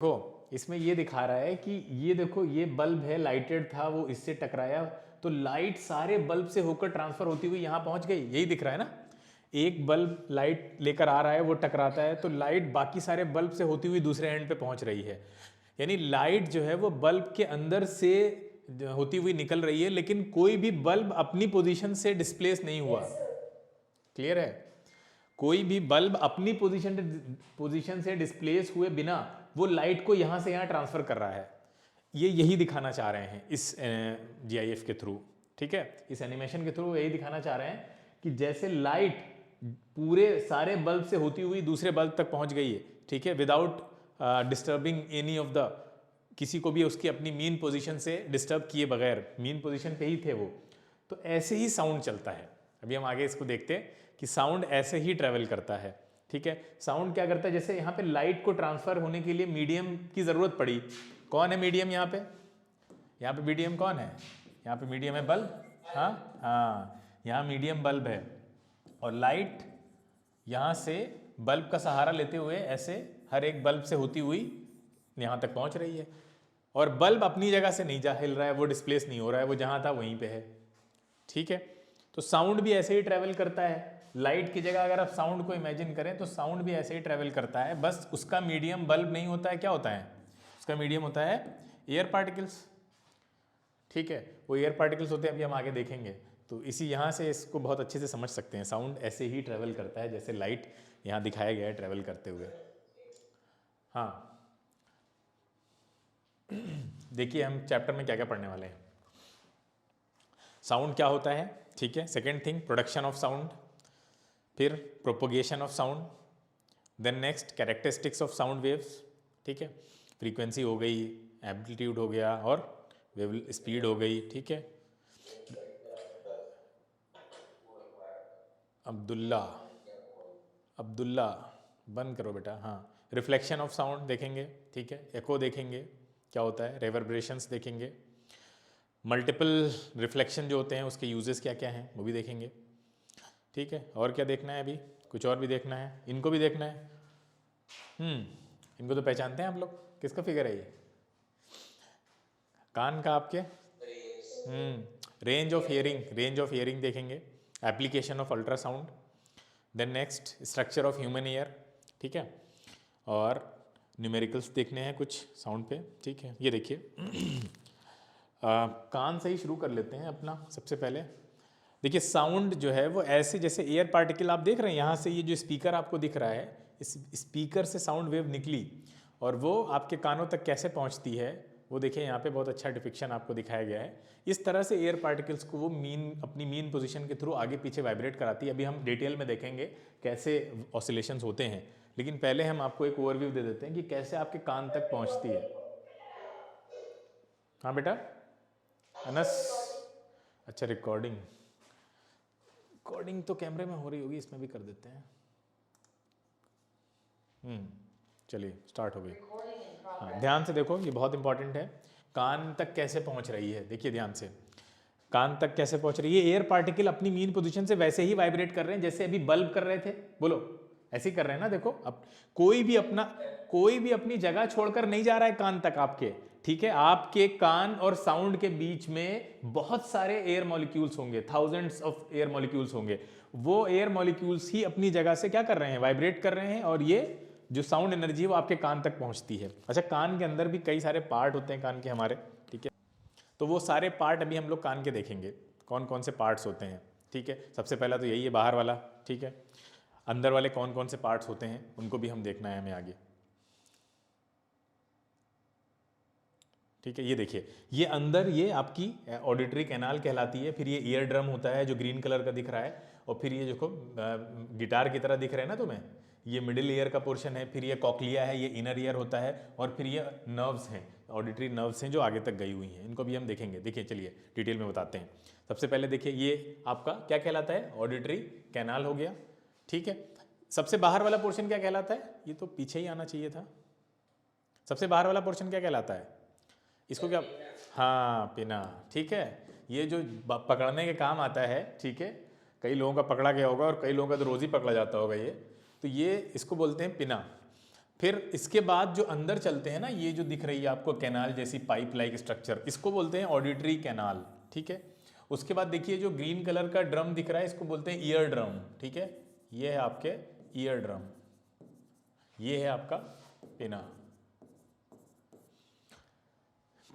देखो इसमें ये दिखा रहा है कि ये देखो ये बल्ब है, लाइटेड था, वो इससे टकराया तो लाइट सारे बल्ब से होकर ट्रांसफर होती हुई यहाँ पहुँच गई। यही दिख रहा है ना, एक बल्ब लाइट लेकर आ रहा है, वो टकराता है तो लाइट बाकी सारे बल्ब से होती हुई दूसरे एंड पे पहुँच रही है। यानी लाइट जो है वो बल्ब के अंदर से होती हुई निकल रही है, लेकिन कोई भी बल्ब अपनी पोजीशन से डिस्प्लेस नहीं हुआ। क्लियर है? कोई भी बल्ब अपनी पोजीशन से डिस्प्लेस हुए बिना वो लाइट को यहां से यहां ट्रांसफर कर रहा है। ये यही दिखाना चाह रहे हैं इस जीआईएफ के थ्रू। ठीक है, इस एनिमेशन के थ्रू यही दिखाना चाह रहे हैं कि जैसे लाइट पूरे सारे बल्ब से होती हुई दूसरे बल्ब तक पहुंच गई है, ठीक है, without disturbing any of the, किसी को भी उसकी अपनी मीन पोजीशन से डिस्टर्ब किए बगैर, मीन पोजीशन पे ही थे वो। तो ऐसे ही साउंड चलता है। अभी हम आगे इसको देखते हैं कि साउंड ऐसे ही ट्रेवल करता है। ठीक है, साउंड क्या करता है, जैसे यहाँ पे लाइट को ट्रांसफर होने के लिए मीडियम की ज़रूरत पड़ी। कौन है मीडियम यहाँ पे? यहाँ पे मीडियम कौन है? यहाँ पे मीडियम है बल्ब। हाँ हाँ, यहाँ मीडियम बल्ब है और लाइट यहाँ से बल्ब का सहारा लेते हुए ऐसे हर एक बल्ब से होती हुई यहाँ तक पहुँच रही है। और बल्ब अपनी जगह से नहीं जा हिल रहा है, वो डिस्प्लेस नहीं हो रहा है, वो जहाँ था वहीं पे है। ठीक है, तो साउंड भी ऐसे ही ट्रैवल करता है। लाइट की जगह अगर आप साउंड को इमेजिन करें तो साउंड भी ऐसे ही ट्रैवल करता है, बस उसका मीडियम बल्ब नहीं होता है। क्या होता है उसका मीडियम? होता है एयर पार्टिकल्स। ठीक है, वो एयर पार्टिकल्स होते हैं, अभी हम आगे देखेंगे। तो इसी यहाँ से इसको बहुत अच्छे से समझ सकते हैं। साउंड ऐसे ही ट्रैवल करता है जैसे लाइट यहाँ दिखाया गया है ट्रैवल करते हुए। हाँ, देखिए हम चैप्टर में क्या क्या पढ़ने वाले हैं। साउंड क्या होता है, ठीक है, second thing production of sound, फिर propagation of sound, then next characteristics of sound waves. ठीक है, फ्रीक्वेंसी हो गई, एम्पलीट्यूड हो गया और वेव स्पीड हो गई। ठीक है, अब्दुल्ला अब्दुल्ला बंद करो बेटा। हाँ, रिफ्लेक्शन ऑफ साउंड देखेंगे। ठीक है, एको देखेंगे क्या होता है, रेवर्बरेशंस देखेंगे, मल्टीपल रिफ्लेक्शन जो होते हैं उसके यूजेस क्या क्या हैं वो भी देखेंगे। ठीक है, और क्या देखना है? अभी कुछ और भी देखना है, इनको भी देखना है। इनको तो पहचानते हैं आप लोग, किसका फिगर है ये? कान का आपके। रेंज ऑफ हियरिंग देखेंगे, application of ultrasound, then next structure of human ear. ठीक है, और न्यूमेरिकल्स देखने हैं कुछ साउंड पे। ठीक है, ये देखिए कान से ही शुरू कर लेते हैं अपना। सबसे पहले देखिए साउंड जो है वो ऐसे जैसे एयर पार्टिकल आप देख रहे हैं, यहाँ से ये जो स्पीकर आपको दिख रहा है, इस स्पीकर से साउंड वेव निकली और वो आपके कानों तक कैसे पहुँचती है वो देखिए यहाँ पे बहुत अच्छा डिपिक्शन आपको दिखाया गया है। इस तरह से एयर पार्टिकल्स को वो अपनी मीन पोजीशन के थ्रू आगे पीछे वाइब्रेट कराती है। अभी हम डिटेल में देखेंगे कैसे ऑसिलेशंस होते हैं, लेकिन पहले हम आपको एक ओवरव्यू दे देते हैं कि कैसे आपके कान तक पहुँचती है। हाँ बेटा अनस, अच्छा रिकॉर्डिंग तो कैमरे में हो रही होगी, इसमें भी कर देते हैं। चलिए स्टार्ट हो गई। हाँ, ध्यान से देखो, ये बहुत इंपॉर्टेंट है। कान तक कैसे पहुंच रही है, देखिए ध्यान से, कान तक कैसे पहुंच रही है। एयर पार्टिकल अपनी मीन पोजीशन से वैसे ही वाइब्रेट कर रहे हैं जैसे अभी बल्ब कर रहे थे। बोलो, ऐसे ही कर रहे हैं ना। देखो अब कोई भी अपनी जगह छोड़कर नहीं जा रहा है कान तक आपके। ठीक है, आपके कान और साउंड के बीच में बहुत सारे एयर मॉलिक्यूल्स होंगे, थाउजेंड्स ऑफ एयर मॉलिक्यूल्स होंगे। वो एयर मॉलिक्यूल्स ही अपनी जगह से क्या कर रहे हैं, वाइब्रेट कर रहे हैं, और ये जो साउंड एनर्जी है वो आपके कान तक पहुंचती है। अच्छा, कान के अंदर भी कई सारे पार्ट होते हैं कान के हमारे। ठीक है, तो वो सारे पार्ट अभी हम लोग कान के देखेंगे, कौन कौन से पार्ट्स होते हैं। ठीक है, सबसे पहला तो यही है बाहर वाला। ठीक है, अंदर वाले कौन कौन से पार्ट्स होते हैं उनको भी हम देखना है हमें आगे। ठीक है, ये देखिए, ये अंदर ये आपकी ऑडिटरी कैनाल कहलाती है। फिर ये ईयर ड्रम होता है जो ग्रीन कलर का दिख रहा है, और फिर ये देखो गिटार की तरह दिख रहा है ना तुम्हें, ये मिडिल ईयर का पोर्शन है। फिर ये कॉकलिया है, ये इनर ईयर होता है, और फिर ये नर्व्स हैं, ऑडिटरी नर्व्स हैं जो आगे तक गई हुई हैं। इनको भी हम देखेंगे। देखिए चलिए डिटेल में बताते हैं। सबसे पहले देखिए ये आपका क्या कहलाता है, ऑडिटरी कैनाल हो गया। ठीक है, सबसे बाहर वाला पोर्शन क्या कहलाता है, ये तो पीछे ही आना चाहिए था। सबसे बाहर वाला पोर्शन क्या कहलाता है, इसको क्या, हाँ पिना। ठीक है, ये जो पकड़ने के काम आता है। ठीक है, कई लोगों का पकड़ा गया होगा और कई लोगों का तो रोज़ ही पकड़ा जाता होगा ये। तो ये इसको बोलते हैं पिना। फिर इसके बाद जो अंदर चलते हैं ना, ये जो दिख रही है आपको कैनाल जैसी पाइप लाइक स्ट्रक्चर, इसको बोलते हैं ऑडिटरी कैनाल, ठीक है। उसके बाद देखिए जो ग्रीन कलर का ड्रम दिख रहा है, इसको बोलते हैं ईयर ड्रम, ठीक है। ये है आपके ईयर ड्रम, ये है आपका पिना।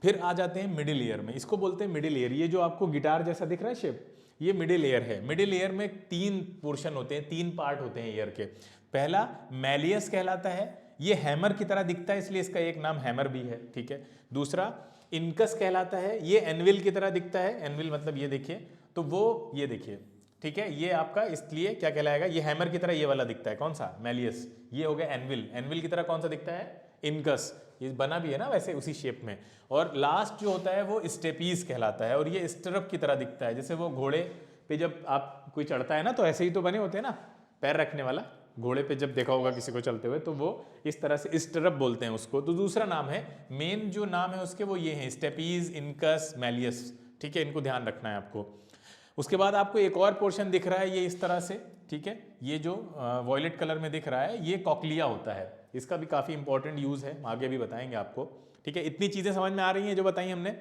फिर आ जाते हैं मिडिल ईयर में, इसको बोलते हैं मिडिल ईयर। ये जो आपको गिटार जैसा दिख रहा है शेप, ये मिडिल ईयर है। मिडिल ईयर में 3 पोर्शन होते हैं, 3 पार्ट होते हैं ईयर के। पहला मैलियस कहलाता है, ये हैमर की तरह दिखता है इसलिए इसका एक नाम हैमर भी है, ठीक है। दूसरा इनकस कहलाता है, ये एनविल की तरह दिखता है, एनविल मतलब ये देखिए, तो वो ये देखिए, ठीक है। ये आपका इसलिए क्या कहलाएगा, ये हैमर की तरह ये वाला दिखता है, कौन सा, मैलियस। ये हो गया एनविल, एनविल की तरह कौन सा दिखता है, इनकस। ये बना भी है ना वैसे उसी शेप में। और लास्ट जो होता है वो स्टेपीज कहलाता है, और ये स्टरप की तरह दिखता है, जैसे वो घोड़े पे जब आप कोई चढ़ता है ना तो ऐसे ही तो बने होते हैं ना, पैर रखने वाला। घोड़े पे जब देखा होगा किसी को चलते हुए तो वो इस तरह से स्टरप बोलते हैं उसको। तो दूसरा नाम है, मेन जो नाम है उसके वो ये हैं, स्टेपीज, इनकस, मैलियस, ठीक है। इनको ध्यान रखना है आपको। उसके बाद आपको एक और पोर्शन दिख रहा है ये इस तरह से, ठीक है। ये जो वॉयलेट कलर में दिख रहा है ये कॉक्लिया होता है, इसका भी काफ़ी इंपॉर्टेंट यूज़ है, आगे भी बताएंगे आपको, ठीक है। इतनी चीज़ें समझ में आ रही हैं जो बताई हमने।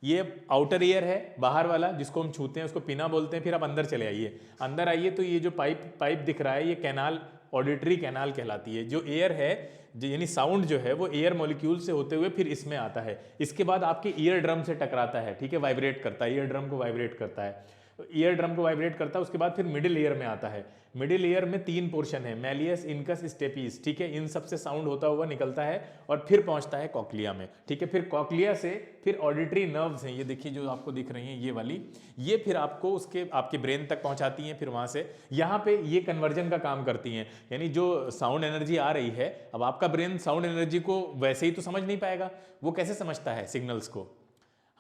ये आउटर ईयर है, बाहर वाला जिसको हम छूते हैं उसको पिना बोलते हैं। फिर आप अंदर चले आइए, अंदर आइए तो ये जो पाइप दिख रहा है ये कैनाल, ऑडिटरी कैनाल कहलाती है। जो एयर है यानी साउंड जो है वो एयर मॉलिक्यूल से होते हुए फिर इसमें आता है। इसके बाद आपके ईयर ड्रम से टकराता है, ठीक है, वाइब्रेट करता है, ईयर ड्रम को वाइब्रेट करता है, ईयर ड्रम को वाइब्रेट करता है। उसके बाद फिर मिडिल ईयर में आता है। मिडिल ईयर में 3 पोर्शन है, मैलियस, इनकस, स्टेपीज, ठीक है। इन सब से साउंड होता हुआ निकलता है और फिर पहुंचता है कॉक्लिया में, ठीक है। फिर कॉक्लिया से फिर ऑडिटरी नर्व्स हैं, ये देखिए जो आपको दिख रही हैं ये वाली, ये फिर आपको उसके आपके ब्रेन तक पहुंचाती हैं। फिर वहां से यहाँ पे ये कन्वर्जन का काम करती हैं, यानी जो साउंड एनर्जी आ रही है, अब आपका ब्रेन साउंड एनर्जी को वैसे ही तो समझ नहीं पाएगा, वो कैसे समझता है सिग्नल्स को,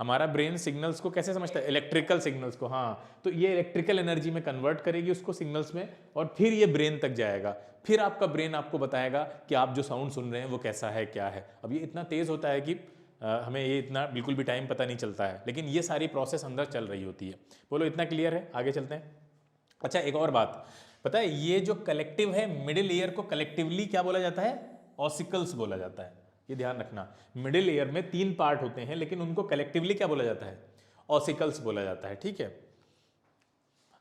हमारा ब्रेन सिग्नल्स को कैसे समझता है, इलेक्ट्रिकल सिग्नल्स को, हाँ। तो ये इलेक्ट्रिकल एनर्जी में कन्वर्ट करेगी उसको सिग्नल्स में, और फिर ये ब्रेन तक जाएगा। फिर आपका ब्रेन आपको बताएगा कि आप जो साउंड सुन रहे हैं वो कैसा है, क्या है। अब ये इतना तेज होता है कि हमें ये इतना बिल्कुल भी टाइम पता नहीं चलता है, लेकिन ये सारी प्रोसेस अंदर चल रही होती है। बोलो इतना क्लियर है, आगे चलते हैं। अच्छा एक और बात पता है, ये जो कलेक्टिव है मिडिल ईयर को कलेक्टिवली क्या बोला जाता है, ऑसिकल्स बोला जाता है। ये ध्यान रखना, मिडिल ईयर में 3 पार्ट होते हैं लेकिन उनको कलेक्टिवली क्या बोला जाता है, ऑसिकल्स बोला जाता है, ठीक है।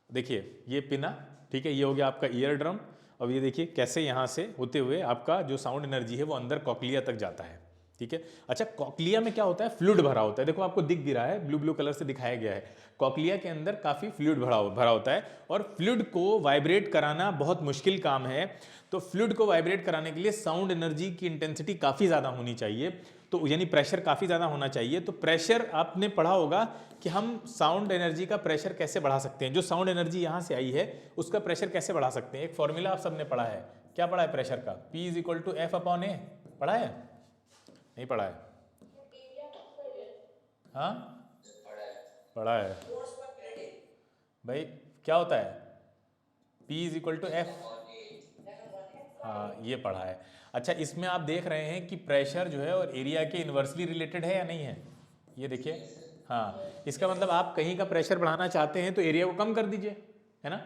देखिए ये पिना, ठीक है, ये हो गया आपका ईयर ड्रम। और ये देखिए कैसे यहाँ से होते हुए आपका जो साउंड एनर्जी है वो अंदर कॉक्लिया तक जाता है, ठीक है। अच्छा कॉक्लिया में क्या होता है, फ्लूइड भरा होता है, देखो आपको दिख भी रहा है, ब्लू ब्लू कलर से दिखाया गया है। कॉक्लिया के अंदर काफ़ी फ्लूइड भरा होता है, और फ्लूइड को वाइब्रेट कराना बहुत मुश्किल काम है। तो फ्लूइड को वाइब्रेट कराने के लिए साउंड एनर्जी की इंटेंसिटी काफ़ी ज़्यादा होनी चाहिए, तो यानी प्रेशर काफ़ी ज़्यादा होना चाहिए। तो प्रेशर आपने पढ़ा होगा कि हम साउंड एनर्जी का प्रेशर कैसे बढ़ा सकते हैं, जो साउंड एनर्जी यहाँ से आई है उसका प्रेशर कैसे बढ़ा सकते हैं। एक फॉर्मूला आप सबने पढ़ा है, क्या पढ़ा है प्रेशर का, P = F/A, पढ़ा है, नहीं पढ़ा है, हाँ पढ़ा है भाई, क्या होता है P = F, हाँ ये पढ़ा है। अच्छा इसमें आप देख रहे हैं कि प्रेशर जो है और एरिया के इन्वर्सली रिलेटेड है या नहीं है, ये देखिए, हाँ। इसका मतलब आप कहीं का प्रेशर बढ़ाना चाहते हैं तो एरिया को कम कर दीजिए, है ना,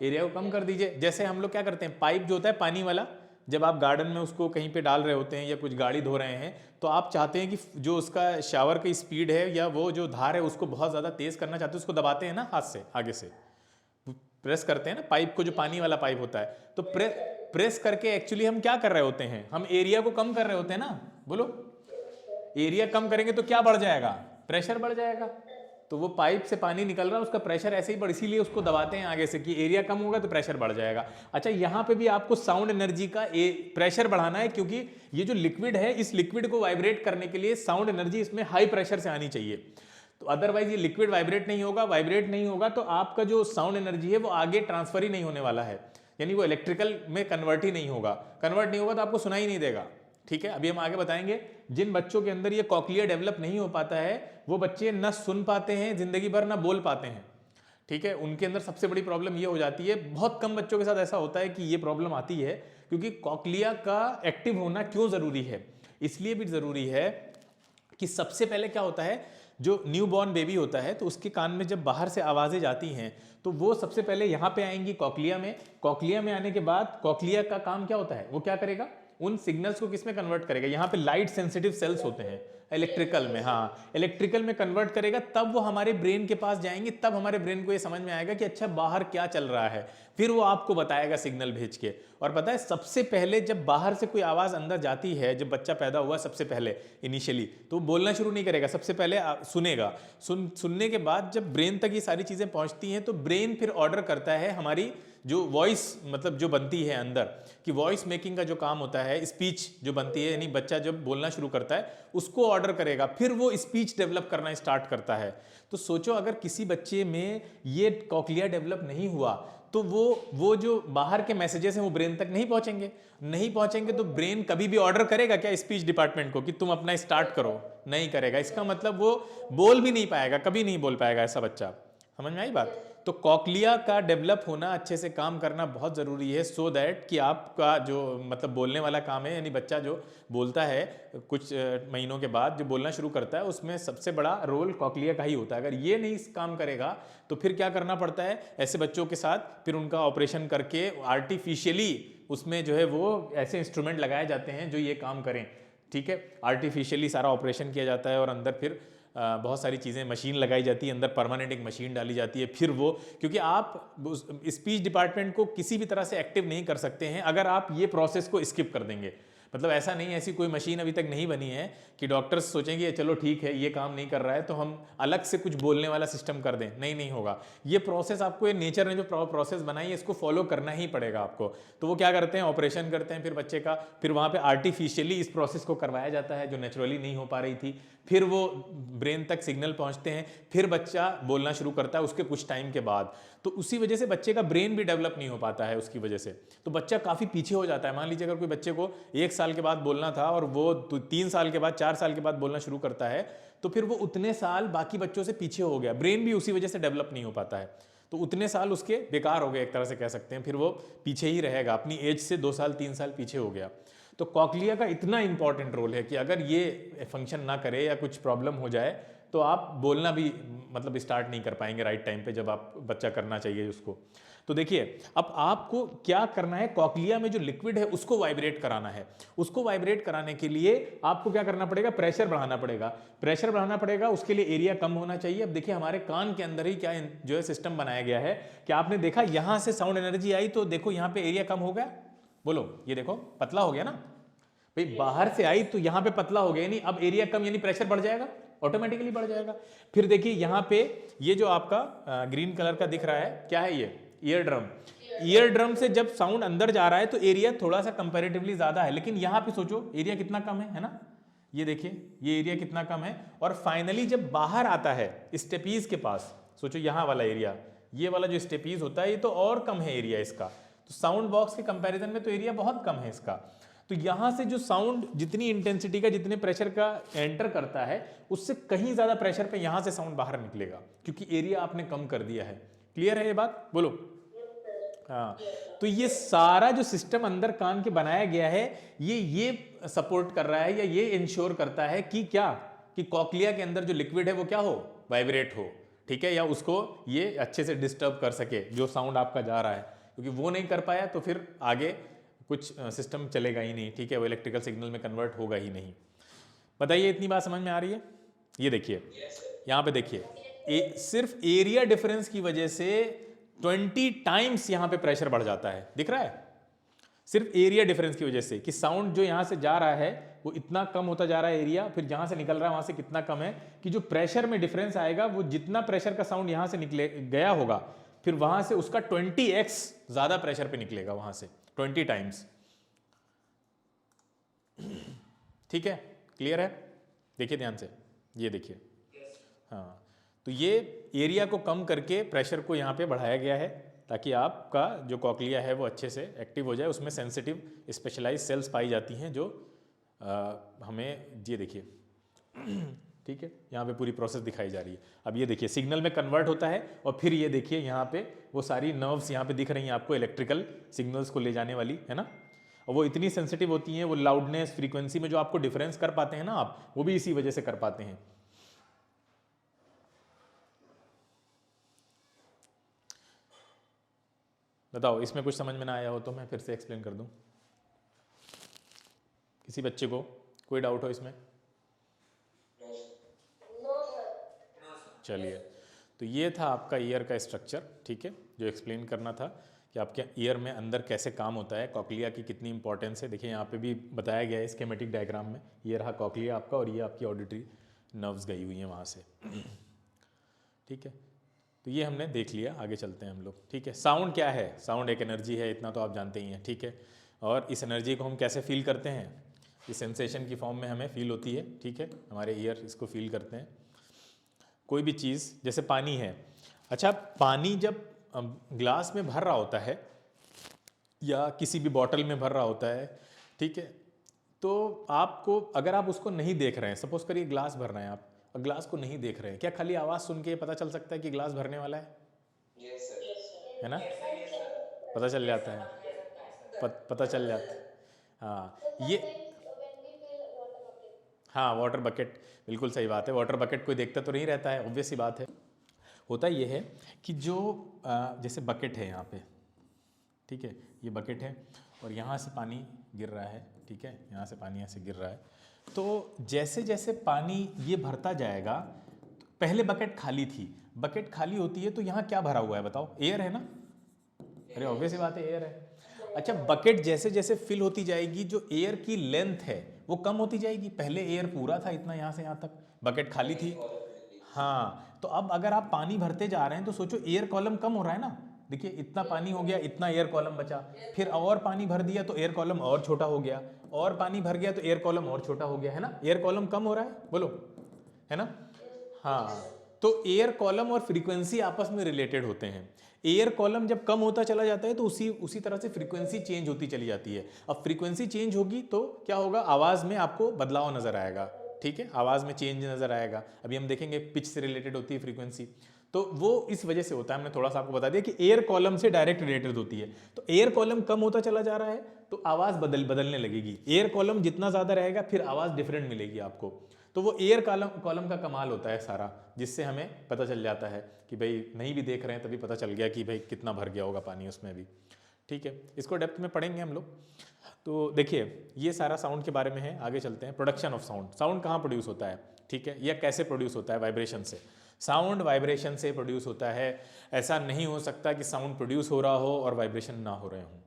एरिया को कम कर दीजिए। जैसे हम लोग क्या करते हैं, पाइप जो होता है पानी वाला, जब आप गार्डन में उसको कहीं पे डाल रहे होते हैं या कुछ गाड़ी धो रहे हैं, तो आप चाहते हैं कि जो उसका शावर की स्पीड है या वो जो धार है उसको बहुत ज़्यादा तेज़ करना चाहते हैं, उसको दबाते हैं ना हाथ से, आगे से प्रेस करते हैं ना पाइप को, जो पानी वाला पाइप होता है। तो प्रेस करके एक्चुअली हम क्या कर रहे होते हैं, हम एरिया को कम कर रहे होते हैं ना। बोलो एरिया कम करेंगे तो क्या बढ़ जाएगा, प्रेशर बढ़ जाएगा। तो वो पाइप से पानी निकल रहा है, उसका प्रेशर ऐसे ही बढ़, इसीलिए उसको दबाते हैं आगे से कि एरिया कम होगा तो प्रेशर बढ़ जाएगा। अच्छा यहाँ पे भी आपको साउंड एनर्जी का प्रेशर बढ़ाना है, क्योंकि ये जो लिक्विड है, इस लिक्विड को वाइब्रेट करने के लिए साउंड एनर्जी इसमें हाई प्रेशर से आनी चाहिए। तो अदरवाइज ये लिक्विड वाइब्रेट नहीं होगा तो आपका जो साउंड एनर्जी है वो आगे ट्रांसफर ही नहीं होने वाला है, यानी वो इलेक्ट्रिकल में कन्वर्ट नहीं होगा तो आपको सुनाई नहीं देगा, ठीक है। अभी हम आगे बताएंगे। जिन बच्चों के अंदर ये कॉक्लिया डेवलप नहीं हो पाता है वो बच्चे न सुन पाते हैं जिंदगी भर, न बोल पाते हैं, ठीक है। उनके अंदर सबसे बड़ी प्रॉब्लम ये हो जाती है, बहुत कम बच्चों के साथ ऐसा होता है कि ये प्रॉब्लम आती है, क्योंकि कॉक्लिया का एक्टिव होना क्यों जरूरी है, इसलिए भी जरूरी है कि सबसे पहले क्या होता है, जो न्यू बॉर्न बेबी होता है तो उसके कान में जब बाहर से आवाज़ें जाती हैं तो वो सबसे पहले यहाँ पे आएंगी कॉक्लिया में। कॉक्लिया में आने के बाद कॉक्लिया का काम क्या होता है, वो क्या करेगा, उन सिग्नल्स को किस में कन्वर्ट करेगा, यहाँ पे लाइट सेंसिटिव सेल्स होते हैं इलेक्ट्रिकल में, हाँ इलेक्ट्रिकल में कन्वर्ट करेगा, तब वो हमारे ब्रेन के पास जाएंगे, तब हमारे ब्रेन को ये समझ में आएगा कि अच्छा बाहर क्या चल रहा है, फिर वो आपको बताएगा सिग्नल भेज के। और पता है सबसे पहले जब बाहर से कोई आवाज़ अंदर जाती है, जब बच्चा पैदा हुआ सबसे पहले इनिशियली, तो वो बोलना शुरू नहीं करेगा, सबसे पहले सुनेगा, सुनने के बाद जब ब्रेन तक ये सारी चीज़ें पहुंचती हैं तो ब्रेन फिर ऑर्डर करता है, हमारी जो वॉइस मतलब जो बनती है अंदर कि वॉइस मेकिंग का जो काम होता है, स्पीच जो बनती है, यानी बच्चा जब बोलना शुरू करता है उसको ऑर्डर करेगा, फिर वो स्पीच डेवलप करना स्टार्ट करता है। तो सोचो अगर किसी बच्चे में ये कॉक्लिया डेवलप नहीं हुआ तो वो जो बाहर के मैसेजेस हैं वो ब्रेन तक नहीं पहुंचेंगे तो ब्रेन कभी भी ऑर्डर करेगा क्या स्पीच डिपार्टमेंट को कि तुम अपना स्टार्ट करो, नहीं करेगा। इसका मतलब वो बोल भी नहीं पाएगा, कभी नहीं बोल पाएगा ऐसा बच्चा। समझ में आई बात? तो कॉक्लिया का डेवलप होना, अच्छे से काम करना बहुत ज़रूरी है, सो दैट कि आपका जो मतलब बोलने वाला काम है, यानी बच्चा जो बोलता है कुछ महीनों के बाद जो बोलना शुरू करता है, उसमें सबसे बड़ा रोल कॉक्लिया का ही होता है। अगर ये नहीं काम करेगा तो फिर क्या करना पड़ता है ऐसे बच्चों के साथ, फिर उनका ऑपरेशन करके आर्टिफिशियली उसमें जो है वो ऐसे इंस्ट्रूमेंट लगाए जाते हैं जो ये काम करें, ठीक है। आर्टिफिशियली सारा ऑपरेशन किया जाता है और अंदर फिर बहुत सारी चीज़ें, मशीन लगाई जाती है अंदर, परमानेंट एक मशीन डाली जाती है, फिर वो, क्योंकि आप स्पीच डिपार्टमेंट को किसी भी तरह से एक्टिव नहीं कर सकते हैं अगर आप ये प्रोसेस को स्किप कर देंगे। मतलब ऐसा नहीं है, ऐसी कोई मशीन अभी तक नहीं बनी है कि डॉक्टर्स सोचेंगे चलो ठीक है ये काम नहीं कर रहा है तो हम अलग से कुछ बोलने वाला सिस्टम कर दें, नहीं होगा। ये प्रोसेस आपको, ये नेचर ने जो प्रोसेस बनाई है इसको फॉलो करना ही पड़ेगा आपको। तो वो क्या करते हैं, ऑपरेशन करते हैं फिर बच्चे का, फिर वहाँ पे आर्टिफिशियली इस प्रोसेस को करवाया जाता है जो नेचुरली नहीं हो पा रही थी, फिर वो ब्रेन तक सिग्नल पहुँचते हैं, फिर बच्चा बोलना शुरू करता है उसके कुछ टाइम के बाद। तो उसी वजह से बच्चे का ब्रेन भी डेवलप नहीं हो पाता है उसकी वजह से, तो बच्चा काफ़ी पीछे हो जाता है। मान लीजिए अगर कोई बच्चे को 1 साल के बाद बोलना था और वो 3 साल के बाद, 4 साल के बाद बोलना शुरू करता है, तो फिर वो उतने साल बाकी बच्चों से पीछे हो गया, ब्रेन भी उसी वजह से डेवलप नहीं हो पाता है, तो उतने साल उसके बेकार हो गए एक तरह से कह सकते हैं, फिर वो पीछे ही रहेगा, अपनी एज से 2 साल 3 साल पीछे हो गया। तो कॉक्लिया का इतना इंपॉर्टेंट रोल है कि अगर ये फंक्शन ना करे या कुछ प्रॉब्लम हो जाए तो आप बोलना भी मतलब स्टार्ट नहीं कर पाएंगे राइट टाइम पे जब आप बच्चा करना चाहिए उसको। तो देखिए अब आपको क्या करना है, कॉक्लिया में जो लिक्विड है उसको वाइब्रेट कराना है। उसको वाइब्रेट कराने के लिए आपको क्या करना पड़ेगा, प्रेशर बढ़ाना पड़ेगा। प्रेशर बढ़ाना पड़ेगा, उसके लिए एरिया कम होना चाहिए। अब देखिए हमारे कान के अंदर ही क्या जो है सिस्टम बनाया गया है, क्या आपने देखा यहां से साउंड एनर्जी आई तो देखो यहां पे एरिया कम हो गया, बोलो ये देखो पतला हो गया ना भाई, बाहर से आई तो यहां पे पतला हो गया, यानी अब एरिया कम, यानी प्रेशर बढ़ जाएगा, ऑटोमेटिकली बढ़ जाएगा। फिर देखिए यहां पे ये जो आपका ग्रीन कलर का दिख रहा है क्या है, ये ईयर ड्रम। ईयर ड्रम से जब साउंड अंदर जा रहा है तो एरिया थोड़ा सा कंपैरेटिवली ज्यादा है, लेकिन यहां पे सोचो एरिया कितना कम है ना, ये देखिए ये एरिया कितना कम है। और फाइनली जब बाहर आता है स्टेपीज के पास, सोचो यहां वाला एरिया, ये वाला जो स्टेपीज होता है ये तो और कम है एरिया इसका, तो साउंड बॉक्स के कंपैरिजन में तो एरिया बहुत कम है इसका। तो यहां से जो साउंड जितनी इंटेंसिटी का, जितने प्रेशर का एंटर करता है उससे कहीं ज्यादा प्रेशर पे यहां से साउंड बाहर निकलेगा, क्योंकि एरिया आपने कम कर दिया है। क्लियर है ये बात, बोलो हाँ। तो ये सारा जो सिस्टम अंदर कान के बनाया गया है ये सपोर्ट कर रहा है या ये इंश्योर करता है कि क्या, कि कॉक्लिया के अंदर जो लिक्विड है वो क्या हो, वाइब्रेट हो, ठीक है, या उसको ये अच्छे से डिस्टर्ब कर सके जो साउंड आपका जा रहा है, क्योंकि वो नहीं कर पाया तो फिर आगे कुछ सिस्टम चलेगा ही नहीं, ठीक है, वो इलेक्ट्रिकल सिग्नल में कन्वर्ट होगा ही नहीं। बताइए इतनी बात समझ में आ रही है? ये देखिए यहाँ पे देखिए सिर्फ एरिया डिफरेंस की वजह से 20 टाइम्स यहाँ पे प्रेशर बढ़ जाता है, दिख रहा है, सिर्फ एरिया डिफरेंस की वजह से, कि साउंड जो यहाँ से जा रहा है वो इतना कम होता जा रहा है एरिया, फिर जहाँ से निकल रहा है वहाँ से कितना कम है, कि जो प्रेशर में डिफरेंस आएगा वो जितना प्रेशर का साउंड यहाँ से निकले गया होगा फिर वहाँ से उसका 20x ज़्यादा प्रेशर पे निकलेगा वहाँ से, 20 टाइम्स। ठीक है, क्लियर है? देखिए ध्यान से, ये देखिए हाँ, तो ये एरिया को कम करके प्रेशर को यहाँ पे बढ़ाया गया है ताकि आपका जो कॉक्लिया है वो अच्छे से एक्टिव हो जाए, उसमें सेंसिटिव स्पेशलाइज सेल्स पाई जाती हैं जो हमें, ये देखिए ठीक है, यहाँ पे पूरी प्रोसेस दिखाई जा रही है। अब ये देखिए सिग्नल में कन्वर्ट होता है और फिर ये देखिए यहाँ पे वो सारी नर्व्स यहाँ पे दिख रही हैं आपको, इलेक्ट्रिकल सिग्नल्स को ले जाने वाली, है ना, और वो इतनी सेंसिटिव होती हैं, वो लाउडनेस फ्रीक्वेंसी में जो आपको डिफरेंस कर पाते हैं ना आप, वो भी इसी वजह से कर पाते हैं। बताओ इसमें कुछ समझ में ना आया हो तो मैं फिर से एक्सप्लेन कर दूं। किसी बच्चे को कोई डाउट हो इसमें? चलिए, तो ये था आपका ईयर का स्ट्रक्चर, ठीक है, जो एक्सप्लेन करना था कि आपके ईयर में अंदर कैसे काम होता है, कॉकलिया की कितनी इंपॉर्टेंस है। देखिए यहाँ पे भी बताया गया है स्कीमेटिक डायग्राम में, ये रहा कॉकलिया आपका और ये आपकी ऑडिटरी नर्व्स गई हुई हैं वहाँ से, ठीक है। तो ये हमने देख लिया, आगे चलते हैं हम लोग, ठीक है। साउंड क्या है? साउंड एक एनर्जी है, इतना तो आप जानते ही हैं, ठीक है। और इस एनर्जी को हम कैसे फील करते हैं? इस सेंसेशन की फॉर्म में हमें फील होती है, ठीक है, हमारे ईयर इसको फील करते हैं। कोई भी चीज़ जैसे पानी है, अच्छा पानी जब ग्लास में भर रहा होता है या किसी भी बॉटल में भर रहा होता है, ठीक है, तो आपको अगर आप उसको नहीं देख रहे हैं, सपोज करिए ग्लास भर रहे हैं आप और ग्लास को नहीं देख रहे हैं, क्या खाली आवाज़ सुन के पता चल सकता है कि ग्लास भरने वाला है? यस सर, है ना, यस सर, पता चल जाता है, कह सकता है सर। पता चल जाता है। हाँ ये, हाँ वाटर बकेट, बिल्कुल सही बात है, वाटर बकेट कोई देखता तो नहीं रहता है, ऑब्वियस सी बात है। होता ये है कि जो जैसे बकेट है यहाँ पे, ठीक है, ये बकेट है और यहाँ से पानी गिर रहा है, ठीक है, यहाँ से पानी ऐसे गिर रहा है, तो जैसे जैसे पानी ये भरता जाएगा, पहले बकेट खाली थी, बकेट खाली होती है तो यहाँ क्या भरा हुआ है बताओ? एयर है ना, अरे ऑब्वियस ही बात है, एयर है। अच्छा बकेट जैसे जैसे फिल होती जाएगी, जो एयर की लेंथ है वो कम होती जाएगी। पहले एयर पूरा था इतना, यहाँ से यहाँ तक, बकेट खाली थी। हाँ, तो अब अगर आप पानी भरते जा रहे हैं तो सोचो एयर कॉलम कम हो रहा है ना, देखिए इतना पानी हो गया, इतना एयर कॉलम बचा, फिर और पानी भर दिया तो एयर कॉलम और छोटा हो गया, और पानी भर गया तो एयर कॉलम और छोटा हो गया, है ना, एयर कॉलम कम हो रहा है, बोलो, है ना। हाँ, तो एयर कॉलम और फ्रीक्वेंसी आपस में रिलेटेड होते हैं। एयर कॉलम जब कम होता चला जाता है तो उसी तरह से फ्रीक्वेंसी चेंज होती चली जाती है। अब फ्रीक्वेंसी चेंज होगी तो क्या होगा? आवाज़ में आपको बदलाव नज़र आएगा, ठीक है, आवाज़ में चेंज नज़र आएगा। अभी हम देखेंगे पिच से रिलेटेड होती है फ्रीक्वेंसी, तो वो इस वजह से होता है। हमने थोड़ा सा आपको बता दिया कि एयर कॉलम से डायरेक्ट रिलेटेड होती है। तो एयर कॉलम कम होता चला जा रहा है तो आवाज़ बदलने लगेगी। एयर कॉलम जितना ज़्यादा रहेगा फिर आवाज़ डिफरेंट मिलेगी आपको। तो वो एयर कॉलम का कमाल होता है सारा, जिससे हमें पता चल जाता है कि भाई नहीं भी देख रहे हैं तभी पता चल गया कि भाई कितना भर गया होगा पानी उसमें भी, ठीक है। इसको डेप्थ में पढ़ेंगे हम लोग। तो देखिए ये सारा साउंड के बारे में है। आगे चलते हैं, प्रोडक्शन ऑफ साउंड। साउंड कहाँ प्रोड्यूस होता है, ठीक है, या कैसे प्रोड्यूस होता है? वाइब्रेशन से। साउंड वाइब्रेशन से प्रोड्यूस होता है। ऐसा नहीं हो सकता कि साउंड प्रोड्यूस हो रहा हो और वाइब्रेशन ना हो रहे हों,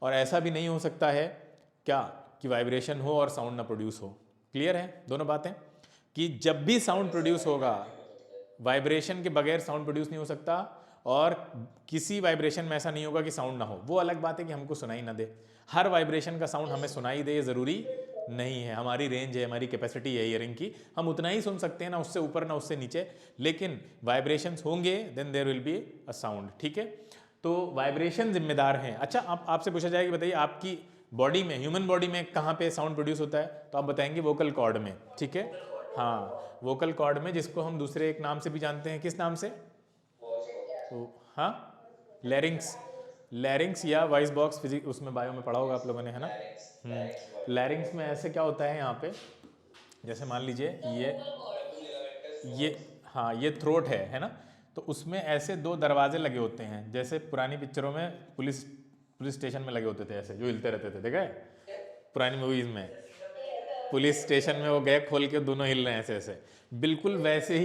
और ऐसा भी नहीं हो सकता है क्या कि वाइब्रेशन हो और साउंड ना प्रोड्यूस हो। क्लियर है दोनों बातें, कि जब भी साउंड प्रोड्यूस होगा, वाइब्रेशन के बगैर साउंड प्रोड्यूस नहीं हो सकता, और किसी वाइब्रेशन में ऐसा नहीं होगा कि साउंड ना हो। वो अलग बात है कि हमको सुनाई ना दे, हर वाइब्रेशन का साउंड हमें सुनाई दे ज़रूरी नहीं है। हमारी रेंज है, हमारी कैपेसिटी है ईयरिंग की, हम उतना ही सुन सकते हैं, ना उससे ऊपर ना उससे नीचे, लेकिन वाइब्रेशंस होंगे then there will be a sound, ठीक है। तो वाइब्रेशन जिम्मेदार हैं। अच्छा आपसे पूछा जाएगा कि बताइए आपकी बॉडी में, ह्यूमन बॉडी में कहाँ पे साउंड प्रोड्यूस होता है, तो आप बताएंगे वोकल कॉर्ड में, ठीक है। हाँ, वोकल कॉर्ड में, जिसको हम दूसरे एक नाम से भी जानते हैं, किस नाम से? तो हाँ, लैरिंग्स, लैरिंग्स या वॉइस बॉक्स, फिजिक्स उसमें बायो में पढ़ा होगा आप लोगों ने, है ना। लैरिंग्स में ऐसे क्या होता है यहाँ पे, जैसे मान लीजिए ये हाँ ये थ्रोट है ना, तो उसमें ऐसे दो दरवाजे लगे होते हैं, जैसे पुरानी पिक्चरों में पुलिस स्टेशन में लगे होते थे, ऐसे जो हिलते रहते थे, देखा है पुरानी मूवीज में, पुलिस स्टेशन में वो गए खोल के दोनों हिल रहे हैं ऐसे ऐसे, बिल्कुल वैसे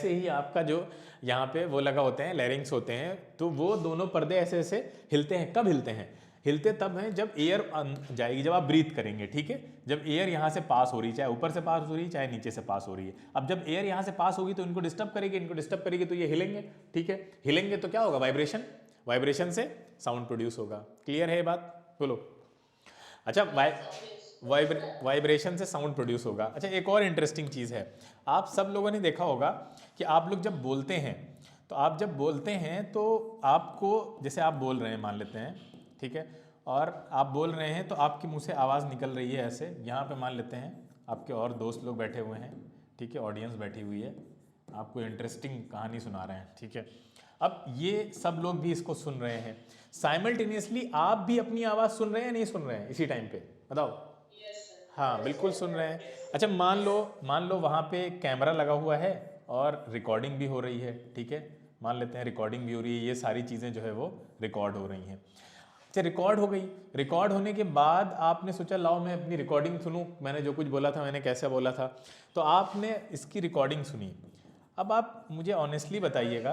ही आपका जो यहाँ पे वो लगा होते हैं, लैरिंग्स होते हैं, तो वो दोनों पर्दे ऐसे ऐसे हिलते हैं। कब हिलते हैं? हिलते तब हैं जब एयर जाएगी, जब आप ब्रीथ करेंगे, ठीक है, जब एयर यहाँ से पास हो रही है, चाहे ऊपर से पास हो रही है चाहे नीचे से पास हो रही है। अब जब एयर यहाँ से पास होगी तो इनको डिस्टर्ब करेगी तो ये हिलेंगे, ठीक है, हिलेंगे तो क्या होगा? वाइब्रेशन से साउंड प्रोड्यूस होगा। क्लियर है ये बात? बोलो। अच्छा वाइब्रेशन से साउंड प्रोड्यूस होगा। अच्छा एक और इंटरेस्टिंग चीज़ है, आप सब लोगों ने देखा होगा कि आप लोग जब बोलते हैं तो आपको, जैसे आप बोल रहे हैं मान लेते हैं, ठीक है, और आप बोल रहे हैं तो आपके मुंह से आवाज़ निकल रही है ऐसे, यहाँ पे मान लेते हैं आपके और दोस्त लोग बैठे हुए हैं, ठीक है, ऑडियंस बैठी हुई है, आपको इंटरेस्टिंग कहानी सुना रहे हैं, ठीक है। अब ये सब लोग भी इसको सुन रहे हैं, साइमल्टेनियसली आप भी अपनी आवाज़ सुन रहे हैं, नहीं सुन रहे हैं इसी टाइम पे? बताओ। हाँ बिल्कुल सुन रहे हैं। अच्छा मान लो वहाँ पे कैमरा लगा हुआ है और रिकॉर्डिंग भी हो रही है, ठीक है, मान लेते हैं रिकॉर्डिंग भी हो रही है, ये सारी चीज़ें जो है वो रिकॉर्ड हो रही हैं। अच्छा, रिकॉर्ड हो गई। रिकॉर्ड होने के बाद आपने सोचा लाओ मैं अपनी रिकॉर्डिंग सुनूं, मैंने जो कुछ बोला था मैंने कैसे बोला था, तो आपने इसकी रिकॉर्डिंग सुनी। अब आप मुझे ऑनेस्टली बताइएगा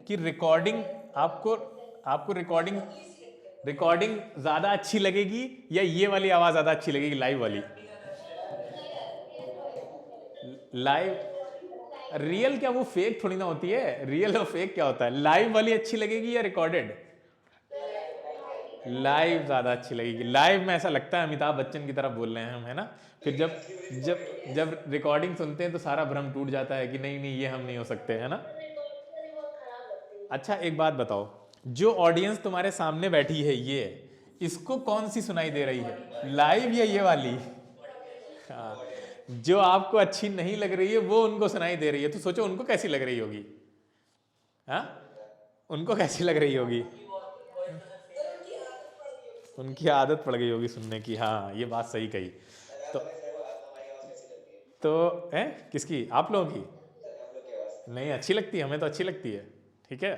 कि रिकॉर्डिंग आपको आपको रिकॉर्डिंग रिकॉर्डिंग ज़्यादा अच्छी लगेगी या ये वाली आवाज़ ज़्यादा अच्छी लगेगी, लाइव वाली? लाइव। रियल क्या, वो फेक थोड़ी ना होती है, रियल और फेक क्या होता है? लाइव वाली अच्छी लगेगी या रिकॉर्डेड? लाइव ज़्यादा अच्छी लगेगी। लाइव में ऐसा लगता है अमिताभ बच्चन की तरह बोल रहे हैं हम, है ना? फिर जब जब जब रिकॉर्डिंग सुनते हैं तो सारा भ्रम टूट जाता है कि नहीं नहीं ये हम नहीं हो सकते, है ना? अच्छा एक बात बताओ, जो ऑडियंस तुम्हारे सामने बैठी है ये, इसको कौन सी सुनाई दे रही है, लाइव या ये वाली? हाँ, जो आपको अच्छी नहीं लग रही है वो उनको सुनाई दे रही है, तो सोचो उनको कैसी लग रही होगी। हाँ, उनको कैसी लग रही होगी? उनकी आदत पड़ गई होगी सुनने की। हाँ, ये बात सही कही। सर तो आप ऐसे वो हमारी आवाज कैसी लगती है? तो है किसकी, आप लोगों की? सर हम लोग की आवाज। नहीं अच्छी लगती है, हमें तो अच्छी लगती है। ठीक है,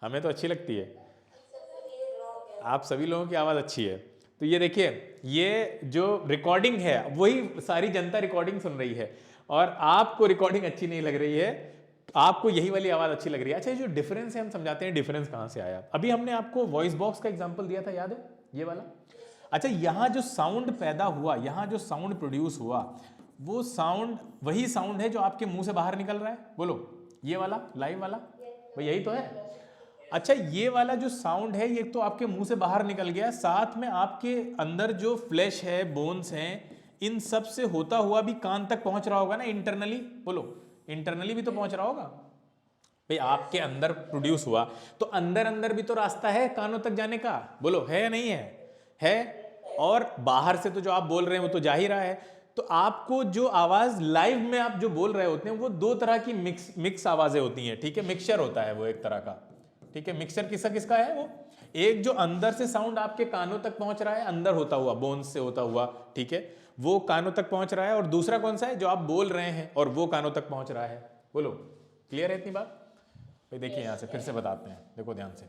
हमें तो अच्छी लगती है। आप सभी लोगों की आवाज़ अच्छी है। तो ये देखिए, ये जो रिकॉर्डिंग है वही सारी जनता रिकॉर्डिंग सुन रही है, और आपको रिकॉर्डिंग अच्छी नहीं लग रही है, आपको यही वाली आवाज़ अच्छी लग रही है। अच्छा, ये जो डिफरेंस है हम समझाते हैं, डिफरेंस कहाँ से आया। अभी हमने आपको वॉइस बॉक्स का एग्जाम्पल दिया था, याद है ये वाला? अच्छा, यहाँ जो साउंड पैदा हुआ, यहाँ जो साउंड प्रोड्यूस हुआ, वो साउंड वही साउंड है जो आपके मुंह से बाहर निकल रहा है। बोलो, ये वाला लाइव वाला, भाई यही तो है। अच्छा, ये वाला जो साउंड है ये तो आपके मुंह से बाहर निकल गया, साथ में आपके अंदर जो फ्लैश है, बोन्स हैं, इन सब से होता हुआ भी कान तक पहुंच रहा होगा ना इंटरनली। बोलो, इंटरनली भी तो पहुंच रहा होगा भाई, आपके अंदर प्रोड्यूस हुआ तो अंदर अंदर भी तो रास्ता है कानों तक जाने का। बोलो, है या नहीं है? और बाहर से तो जो आप बोल रहे हैं वो तो जा ही रहा है। तो आपको जो आवाज लाइव में आप जो बोल रहे होते हैं वो दो तरह की मिक्स आवाजें होती हैं। ठीक है, मिक्सचर होता है वो एक तरह का। ठीक है, मिक्सचर किसका किसका है वो? एक जो अंदर से साउंड आपके कानों तक पहुंच रहा है, अंदर होता हुआ, बोन्स से होता हुआ, ठीक है, वो कानों तक पहुंच रहा है। और दूसरा कौन सा है, जो आप बोल रहे हैं और वो कानों तक पहुंच रहा है। बोलो, क्लियर है इतनी बात? भाई देखिए, यहाँ से फिर से बताते हैं, देखो ध्यान से।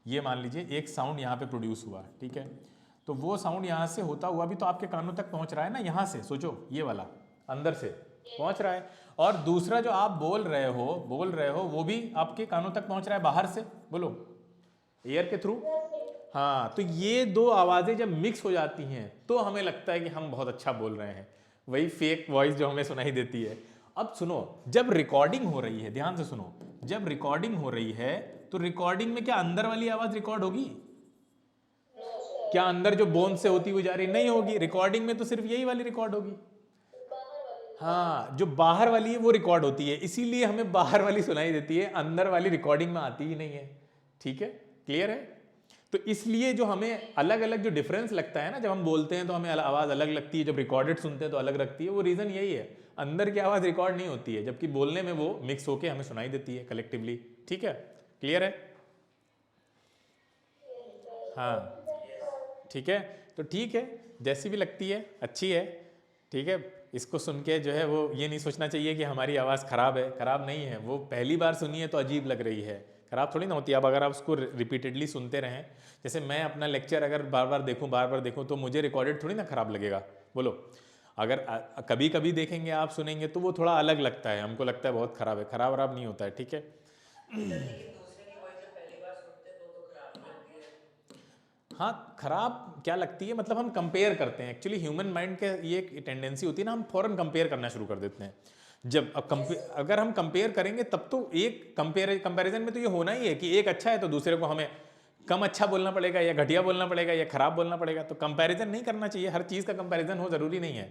ये मान लीजिए एक साउंड यहाँ पे प्रोड्यूस हुआ, ठीक है, तो वो साउंड यहाँ से होता हुआ भी तो आपके कानों तक पहुँच रहा है ना, यहाँ से सोचो, ये वाला अंदर से पहुँच रहा है। और दूसरा जो आप बोल रहे हो वो भी आपके कानों तक पहुँच रहा है बाहर से। बोलो, एयर के थ्रू। हाँ, तो ये दो आवाज़ें जब मिक्स हो जाती हैं तो हमें लगता है कि हम बहुत अच्छा बोल रहे हैं, वही फेक वॉइस जो हमें सुनाई देती है। अब सुनो, जब रिकॉर्डिंग हो रही है, ध्यान से सुनो, जब रिकॉर्डिंग हो रही है तो रिकॉर्डिंग में क्या अंदर वाली आवाज रिकॉर्ड होगी? क्या अंदर जो बोन से होती हुई जा रही नहीं होगी? रिकॉर्डिंग में तो सिर्फ यही वाली रिकॉर्ड होगी। हाँ, जो बाहर वाली है वो रिकॉर्ड होती है, इसीलिए हमें बाहर वाली सुनाई देती है, अंदर वाली रिकॉर्डिंग में आती ही नहीं है। ठीक है, क्लियर है? तो इसलिए जो हमें अलग अलग जो डिफरेंस लगता है ना, जब हम बोलते हैं तो हमें आवाज़ अलग लगती है, जब रिकॉर्डेड सुनते हैं तो अलग लगती है, वो रीज़न यही है। अंदर की आवाज़ रिकॉर्ड नहीं होती है, जबकि बोलने में वो मिक्स होके हमें सुनाई देती है कलेक्टिवली। ठीक है, क्लियर है? हाँ, ठीक है, तो ठीक है, जैसी भी लगती है अच्छी है। ठीक है, इसको सुन के जो है वो ये नहीं सोचना चाहिए कि हमारी आवाज़ ख़राब है, ख़राब नहीं है। वो पहली बार सुनी है तो अजीब लग रही है, ख़राब थोड़ी ना होती है। अब अगर आप उसको रिपीटेडली सुनते रहें, जैसे मैं अपना लेक्चर अगर बार बार देखूं तो मुझे रिकॉर्डेड थोड़ी ना ख़राब लगेगा। बोलो, अगर कभी कभी देखेंगे आप, सुनेंगे तो वो थोड़ा अलग लगता है, हमको लगता है बहुत ख़राब है, ख़राब वराब नहीं होता है। ठीक है, लेकिन दूसरे की वॉइस जब पहली बार सुनते हैं तो खराब ही लगती है। हाँ, खराब क्या लगती है मतलब हम कंपेयर करते हैं। एक्चुअली ह्यूमन माइंड के ये एक टेंडेंसी होती है ना, हम फौरन कंपेयर करना शुरू कर देते हैं। जब अगर हम कंपेयर करेंगे तब तो एक कंपैरिजन में तो ये होना ही है कि एक अच्छा है तो दूसरे को हमें कम अच्छा बोलना पड़ेगा या घटिया बोलना पड़ेगा या खराब बोलना पड़ेगा। तो कंपैरिजन नहीं करना चाहिए, हर चीज़ का कंपैरिजन हो ज़रूरी नहीं है।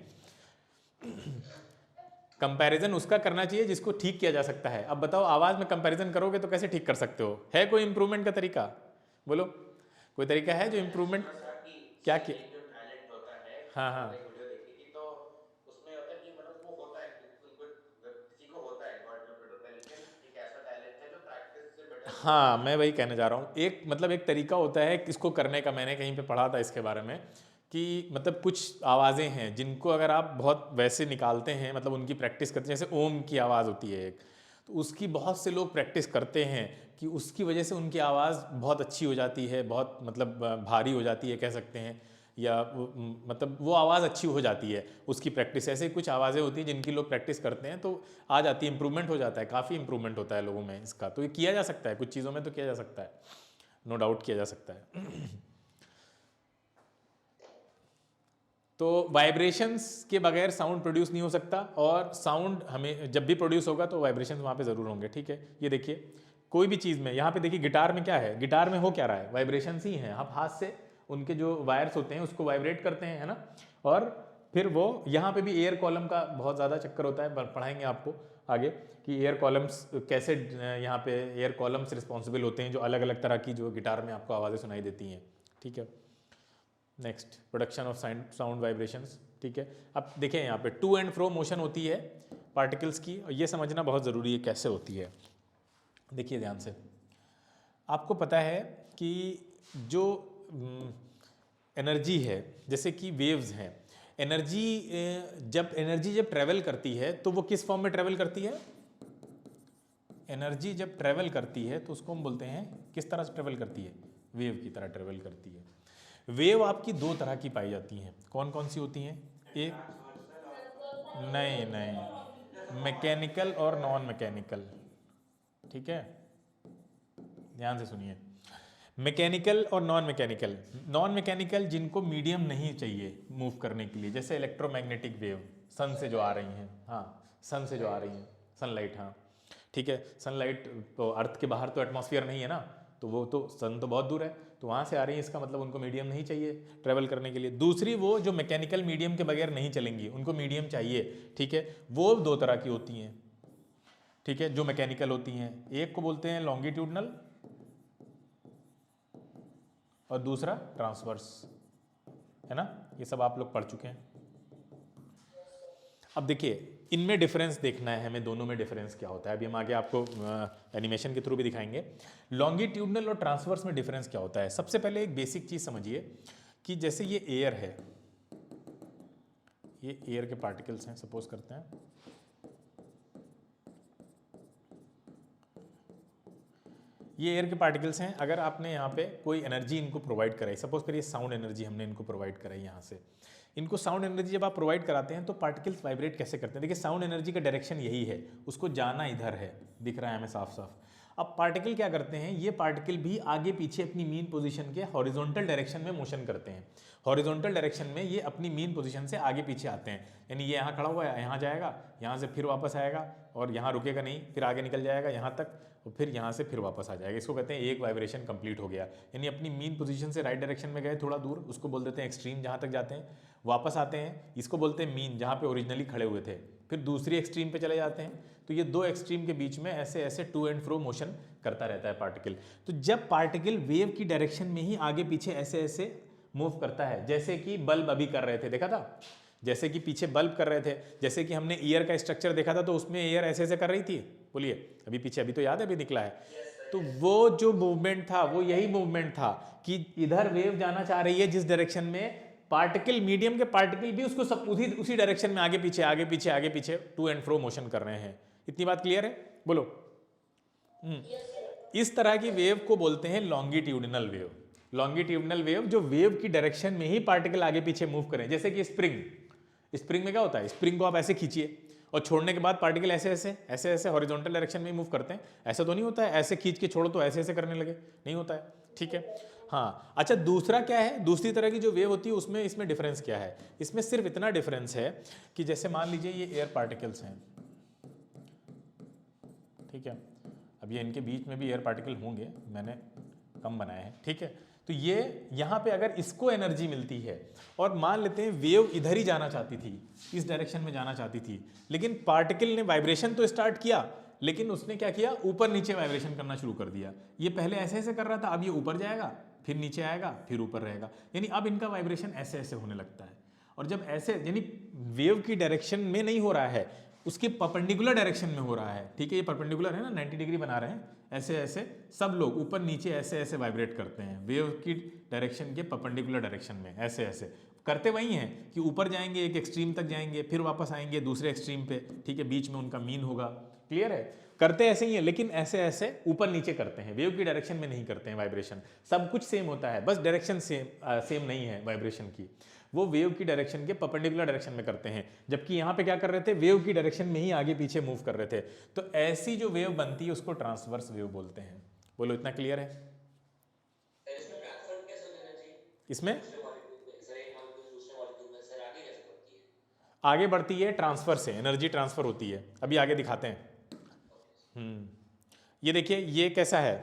कंपैरिजन उसका करना चाहिए जिसको ठीक किया जा सकता है। अब बताओ, आवाज़ में कंपैरिजन करोगे तो कैसे ठीक कर सकते हो? है कोई इंप्रूवमेंट का तरीका? बोलो, कोई तरीका है जो इम्प्रूवमेंट? क्या कि जो टैलेंट होता है, हाँ हाँ, मैंने एक वीडियो देखी थी तो उसमें होता है कि मतलब वो होता है कि किसी को होता है, गॉड गिफ्टेड होता है, लेकिन एक ऐसा टैलेंट है जो प्रैक्टिस से बेटर होता हाँ मैं वही कहने जा रहा हूँ। एक मतलब एक तरीका होता है इसको करने का, मैंने कहीं पे पढ़ा था इसके बारे में कि मतलब कुछ आवाज़ें हैं जिनको अगर आप बहुत वैसे निकालते हैं, मतलब उनकी प्रैक्टिस करते हैं, जैसे ओम की आवाज़ होती है एक, तो उसकी बहुत से लोग प्रैक्टिस करते हैं कि उसकी वजह से उनकी आवाज़ बहुत अच्छी हो जाती है, बहुत मतलब भारी हो जाती है कह सकते हैं, या मतलब वो आवाज़ अच्छी हो जाती है उसकी प्रैक्टिस। ऐसे कुछ आवाज़ें होती हैं जिनकी लोग प्रैक्टिस करते हैं तो आ जाती है, इंप्रूवमेंट हो जाता है, काफ़ी इंप्रूवमेंट होता है लोगों में इसका। तो ये किया जा सकता है, कुछ चीज़ों में तो किया जा सकता है, नो डाउट किया जा सकता है। तो वाइब्रेशंस के बगैर साउंड प्रोड्यूस नहीं हो सकता, और साउंड हमें जब भी प्रोड्यूस होगा तो वाइब्रेशंस वहाँ पे ज़रूर होंगे, ठीक है। ये देखिए कोई भी चीज़ में, यहाँ पे देखिए गिटार में क्या है, गिटार में हो क्या रहा है, वाइब्रेशंस ही हैं। आप हाथ से उनके जो वायर्स होते हैं उसको वाइब्रेट करते हैं, है ना, और फिर वो यहाँ पे भी एयर कॉलम का बहुत ज़्यादा चक्कर होता है, पढ़ाएंगे आपको आगे कि एयर कॉलम्स कैसे, यहाँ पे एयर कॉलम्स रिस्पॉन्सिबल होते हैं जो अलग अलग तरह की जो गिटार में आपको आवाज़ें सुनाई देती हैं, ठीक है। Next, production of sound vibrations, ठीक है। अब देखें यहाँ पे टू एंड फ्रो मोशन होती है पार्टिकल्स की, और ये समझना बहुत ज़रूरी है कैसे होती है। देखिए ध्यान से, आपको पता है कि जो एनर्जी है, जैसे कि वेव्स हैं, एनर्जी जब ट्रैवल करती है तो वो किस फॉर्म में ट्रैवल करती है, एनर्जी जब ट्रैवल करती है तो उसको हम बोलते हैं किस तरह से ट्रैवल करती है, वेव की तरह ट्रैवल करती है। वेव आपकी दो तरह की पाई जाती हैं, कौन कौन सी होती हैं, एक नहीं, मैकेनिकल और नॉन मैकेनिकल, ठीक है, ध्यान से सुनिए। मैकेनिकल और नॉन मैकेनिकल, नॉन मैकेनिकल जिनको मीडियम नहीं चाहिए मूव करने के लिए, जैसे इलेक्ट्रोमैग्नेटिक वेव सन से जो आ रही हैं, हाँ सन से जो आ रही हैं, सनलाइट, हाँ ठीक है, सनलाइट तो अर्थ के बाहर तो एटमॉस्फेयर नहीं है ना, तो वो तो सन तो बहुत दूर है, तो वहाँ से आ रही है, इसका मतलब उनको मीडियम नहीं चाहिए ट्रैवल करने के लिए। दूसरी वो जो मैकेनिकल मीडियम के बगैर नहीं चलेंगी, उनको मीडियम चाहिए, ठीक है। वो दो तरह की होती हैं, ठीक है, जो मैकेनिकल होती हैं, एक को बोलते हैं लॉन्गिट्यूडनल और दूसरा ट्रांसवर्स, है ना, ये सब आप लोग पढ़ चुके हैं। अब देखिए इनमें डिफरेंस देखना है हमें, दोनों में डिफरेंस क्या होता है, अभी हम आगे आपको एनिमेशन के थ्रू भी दिखाएंगे। लॉन्गिट्यूडनल और ट्रांसवर्स में डिफरेंस क्या होता है। सबसे पहले एक बेसिक चीज समझिए कि जैसे ये एयर है, ये एयर के पार्टिकल्स हैं, सपोज करते हैं, ये एयर के पार्टिकल्स हैं। अगर आपने यहाँ पे कोई एनर्जी इनको प्रोवाइड कराई, सपोज करिए साउंड एनर्जी हमने इनको प्रोवाइड कराई, यहाँ से इनको साउंड एनर्जी जब आप प्रोवाइड कराते हैं तो पार्टिकल्स वाइब्रेट कैसे करते हैं। देखिए साउंड एनर्जी का डायरेक्शन यही है, उसको जाना इधर है, दिख रहा है हमें साफ साफ। अब पार्टिकल क्या करते हैं, ये पार्टिकल भी आगे पीछे अपनी मीन पोजीशन के हॉरिजॉन्टल डायरेक्शन में मोशन करते हैं। हॉरिजॉन्टल डायरेक्शन में ये अपनी मीन पोजीशन से आगे पीछे आते हैं, यानी ये यहाँ खड़ा हुआ है, यहाँ जाएगा, यहाँ से फिर वापस आएगा और यहाँ रुकेगा नहीं, फिर आगे निकल जाएगा यहाँ तक, और फिर यहाँ से फिर वापस आ जाएगा। इसको कहते हैं एक वाइब्रेशन कंप्लीट हो गया, यानी अपनी मीन पोजीशन से राइट डायरेक्शन में गए थोड़ा दूर, उसको बोल देते हैं एक्सट्रीम, जहाँ तक जाते हैं वापस आते हैं, इसको बोलते हैं मीन, जहाँ पे ओरिजिनली खड़े हुए थे, फिर दूसरी एक्सट्रीम पे चले जाते हैं। तो ये दो एक्सट्रीम के बीच में ऐसे ऐसे टू एंड फ्रो मोशन करता रहता है पार्टिकल। तो जब पार्टिकल वेव की डायरेक्शन में ही आगे पीछे ऐसे ऐसे मूव करता है, जैसे कि बल्ब अभी कर रहे थे, देखा था, जैसे कि पीछे बल्ब कर रहे थे, जैसे कि हमने ईयर का स्ट्रक्चर देखा था, तो उसमें ईयर ऐसे ऐसे कर रही थी, बोलिए अभी पीछे, अभी तो याद है, अभी निकला है। तो वो जो मूवमेंट था वो यही मूवमेंट था कि इधर वेव जाना चाह रही है जिस डायरेक्शन में, पार्टिकल मीडियम के पार्टिकल भी उसको सब उसी डायरेक्शन में आगे पीछे आगे पीछे आगे पीछे टू एंड फ्रो मोशन कर रहे हैं। इतनी बात क्लियर है, बोलो। इस तरह की वेव को बोलते हैं लॉन्गिट्यूडिनल वेव। लॉन्गिट्यूडिनल वेव जो वेव की डायरेक्शन में ही पार्टिकल आगे पीछे मूव करें, जैसे कि स्प्रिंग में क्या होता है, स्प्रिंग को आप ऐसे खींचिए और छोड़ने के बाद पार्टिकल ऐसे ऐसे ऐसे ऐसे हॉरिजॉन्टल डायरेक्शन में मूव करते हैं। ऐसा तो नहीं होता है ऐसे खींच के छोड़ो तो ऐसे ऐसे करने लगे, नहीं होता है, ठीक है। हाँ अच्छा, दूसरा क्या है, दूसरी तरह की जो वेव होती है उसमें इसमें डिफरेंस क्या है। इसमें सिर्फ इतना डिफरेंस है कि जैसे मान लीजिए ये एयर पार्टिकल्स हैं, ठीक है, अब ये इनके बीच में भी एयर पार्टिकल होंगे, मैंने कम बनाए हैं, ठीक है। तो ये यहाँ पे अगर इसको एनर्जी मिलती है और मान लेते हैं वेव इधर ही जाना चाहती थी, इस डायरेक्शन में जाना चाहती थी, लेकिन पार्टिकल ने वाइब्रेशन तो स्टार्ट किया, लेकिन उसने क्या किया, ऊपर नीचे वाइब्रेशन करना शुरू कर दिया। ये पहले ऐसे ऐसे कर रहा था, अब ये ऊपर जाएगा, फिर नीचे आएगा, फिर ऊपर रहेगा, यानी अब इनका वाइब्रेशन ऐसे ऐसे होने लगता है। और जब ऐसे, यानी वेव की डायरेक्शन में नहीं हो रहा है, उसके परपेंडिकुलर डायरेक्शन में हो रहा है, ठीक है, ये परपेंडिकुलर है ना, 90 डिग्री बना रहे हैं, ऐसे ऐसे सब लोग ऊपर नीचे ऐसे ऐसे वाइब्रेट करते हैं वेव की डायरेक्शन के परपेंडिकुलर डायरेक्शन में, ऐसे ऐसे करते वही हैं कि ऊपर जाएंगे एक एक्सट्रीम तक जाएंगे, फिर वापस आएंगे दूसरे एक्सट्रीम पे, ठीक है, बीच में उनका मीन होगा। क्लियर है? करते ऐसे ही है, लेकिन ऐसे ऐसे ऊपर नीचे करते हैं, वेव की डायरेक्शन में नहीं करते हैं वाइब्रेशन। सब कुछ सेम होता है, बस डायरेक्शन सेम नहीं है वाइब्रेशन की। वो वेव की डायरेक्शन के परपेंडिकुलर डायरेक्शन में करते हैं, जबकि यहाँ पे क्या कर रहे थे, वेव की डायरेक्शन में ही आगे पीछे मूव कर रहे थे। तो ऐसी जो वेव बनती है उसको ट्रांसवर्स वेव बोलते हैं। बोलो, इतना क्लियर है? इसमें ट्रांसफर कैसे हो जाना चाहिए? इसमें दूसरे मॉलिक्यूल में, सर एक मॉलिक्यूल से दूसरे मॉलिक्यूल में सर आगे कैसे बढ़ती है? आगे बढ़ती है ट्रांसफर से, एनर्जी ट्रांसफर होती है। अभी आगे दिखाते हैं। ये देखिए, ये कैसा है,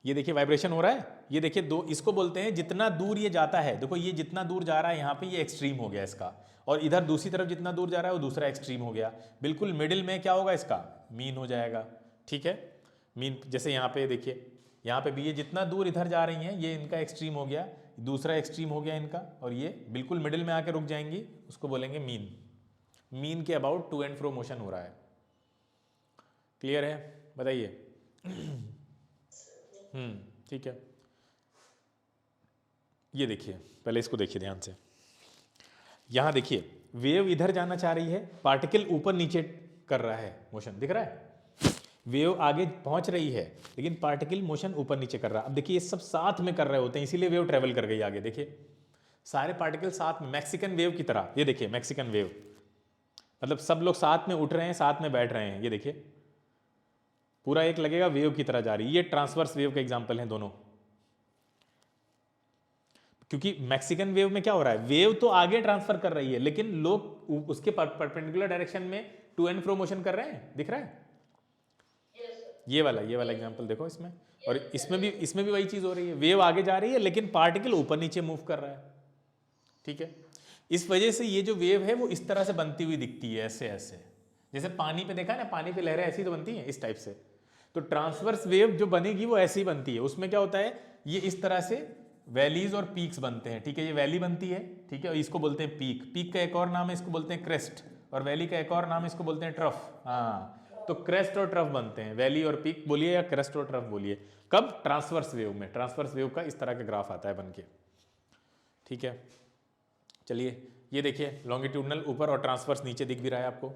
ये देखिए वाइब्रेशन हो रहा है। ये देखिए दो, इसको बोलते हैं जितना दूर ये जाता है, देखो ये जितना दूर जा रहा है यहाँ पे ये एक्सट्रीम हो गया इसका, और इधर दूसरी तरफ जितना दूर जा रहा है वो दूसरा एक्सट्रीम हो गया। बिल्कुल मिडिल में क्या होगा, इसका मीन हो जाएगा। ठीक है, मीन जैसे यहाँ पे देखिए, यहाँ पे भी ये जितना दूर इधर जा रही हैं ये इनका एक्सट्रीम हो गया, दूसरा एक्सट्रीम हो गया इनका, और ये बिल्कुल मिडिल में आके रुक जाएंगी, उसको बोलेंगे मीन। मीन के about to and fro motion हो रहा है। क्लियर है? बताइए। ठीक है, ये देखिए, पहले इसको देखिए ध्यान से। यहां देखिए वेव इधर जाना चाह रही है, पार्टिकल ऊपर नीचे कर रहा है मोशन, दिख रहा है? वेव आगे पहुंच रही है लेकिन पार्टिकल मोशन ऊपर नीचे कर रहा है। अब देखिए ये सब साथ में कर रहे होते हैं, इसीलिए वेव ट्रेवल कर गई आगे। देखिए सारे पार्टिकल साथ में, मैक्सिकन वेव की तरह। ये देखिए मैक्सिकन वेव, मतलब सब लोग साथ में उठ रहे हैं, साथ में बैठ रहे हैं। ये देखिए पूरा एक लगेगा वेव की तरह जा रही है। ये ट्रांसवर्स वेव का एग्जांपल है दोनों, क्योंकि मैक्सिकन वेव में क्या हो रहा है, वेव तो आगे ट्रांसफर कर रही है लेकिन लोग उसके परपेंडिकुलर डायरेक्शन में टू एंड फ्रो मोशन कर रहे हैं। दिख रहा है? ये वाला एग्जांपल देखो इसमें, और इसमें भी वही चीज हो रही है। वेव आगे जा रही है लेकिन पार्टिकल ऊपर नीचे मूव कर रहा है। ठीक है, इस वजह से ये जो वेव है वो इस तरह से बनती हुई दिखती है, ऐसे ऐसे। जैसे पानी पे देखा ना, पानी पे लहरें ऐसी तो बनती हैं, इस टाइप से। तो ट्रांसवर्स वेव जो बनेगी वो ऐसी बनती है। उसमें क्या होता है, ये इस तरह से वैलीज और पीक्स बनते हैं। ठीक है, ये वैली बनती है, ठीक है, और इसको बोलते हैं पीक। पीक का एक और नाम है, इसको बोलते हैं क्रेस्ट, और वैली का एक और नाम है, इसको बोलते हैं ट्रफ। हाँ, तो क्रेस्ट और ट्रफ बनते हैं, वैली और पीक बोलिए या क्रेस्ट और ट्रफ बोलिए। कब? ट्रांसवर्स वेव में। ट्रांसवर्स वेव का इस तरह का ग्राफ आता है बन के। ठीक है, चलिए ये देखिए लॉन्गिट्यूडनल ऊपर और ट्रांसवर्स नीचे दिख भी रहा है आपको।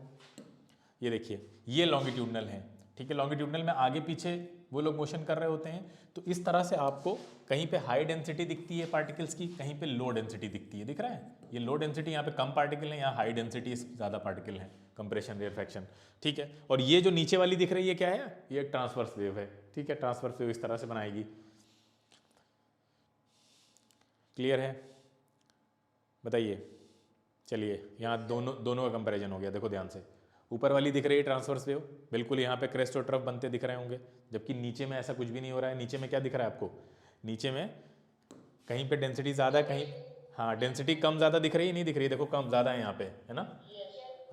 ये देखिए ये लॉन्गिट्यूडनल है। ठीक है, लॉन्गिट्यूडनल में आगे पीछे वो लोग मोशन कर रहे होते हैं। तो इस तरह से आपको कहीं पे हाई डेंसिटी दिखती है पार्टिकल्स की, कहीं पे लो डेंसिटी दिखती है। दिख रहा है? ये लो डेंसिटी, यहाँ पे कम पार्टिकल है, यहाँ हाई डेंसिटी ज़्यादा पार्टिकल है, कंप्रेशन रेयरफैक्शन। ठीक है, और ये जो नीचे वाली दिख रही है क्या है, ये एक ट्रांसवर्स वेव है। ठीक है, ट्रांसवर्स वेव इस तरह से बनाएगी। क्लियर है? बताइए। चलिए यहाँ दोनों का कंपैरिजन हो गया। देखो ध्यान से, ऊपर वाली दिख रही है ट्रांसवर्स वेव, बिल्कुल यहाँ पे क्रेस्ट और ट्रफ बनते दिख रहे होंगे, जबकि नीचे में ऐसा कुछ भी नहीं हो रहा है। नीचे में क्या दिख रहा है आपको? नीचे में कहीं पे डेंसिटी ज़्यादा है, कहीं हाँ डेंसिटी कम ज़्यादा दिख रही है, नहीं दिख रही है? देखो कम ज़्यादा है यहाँ पे, है ना,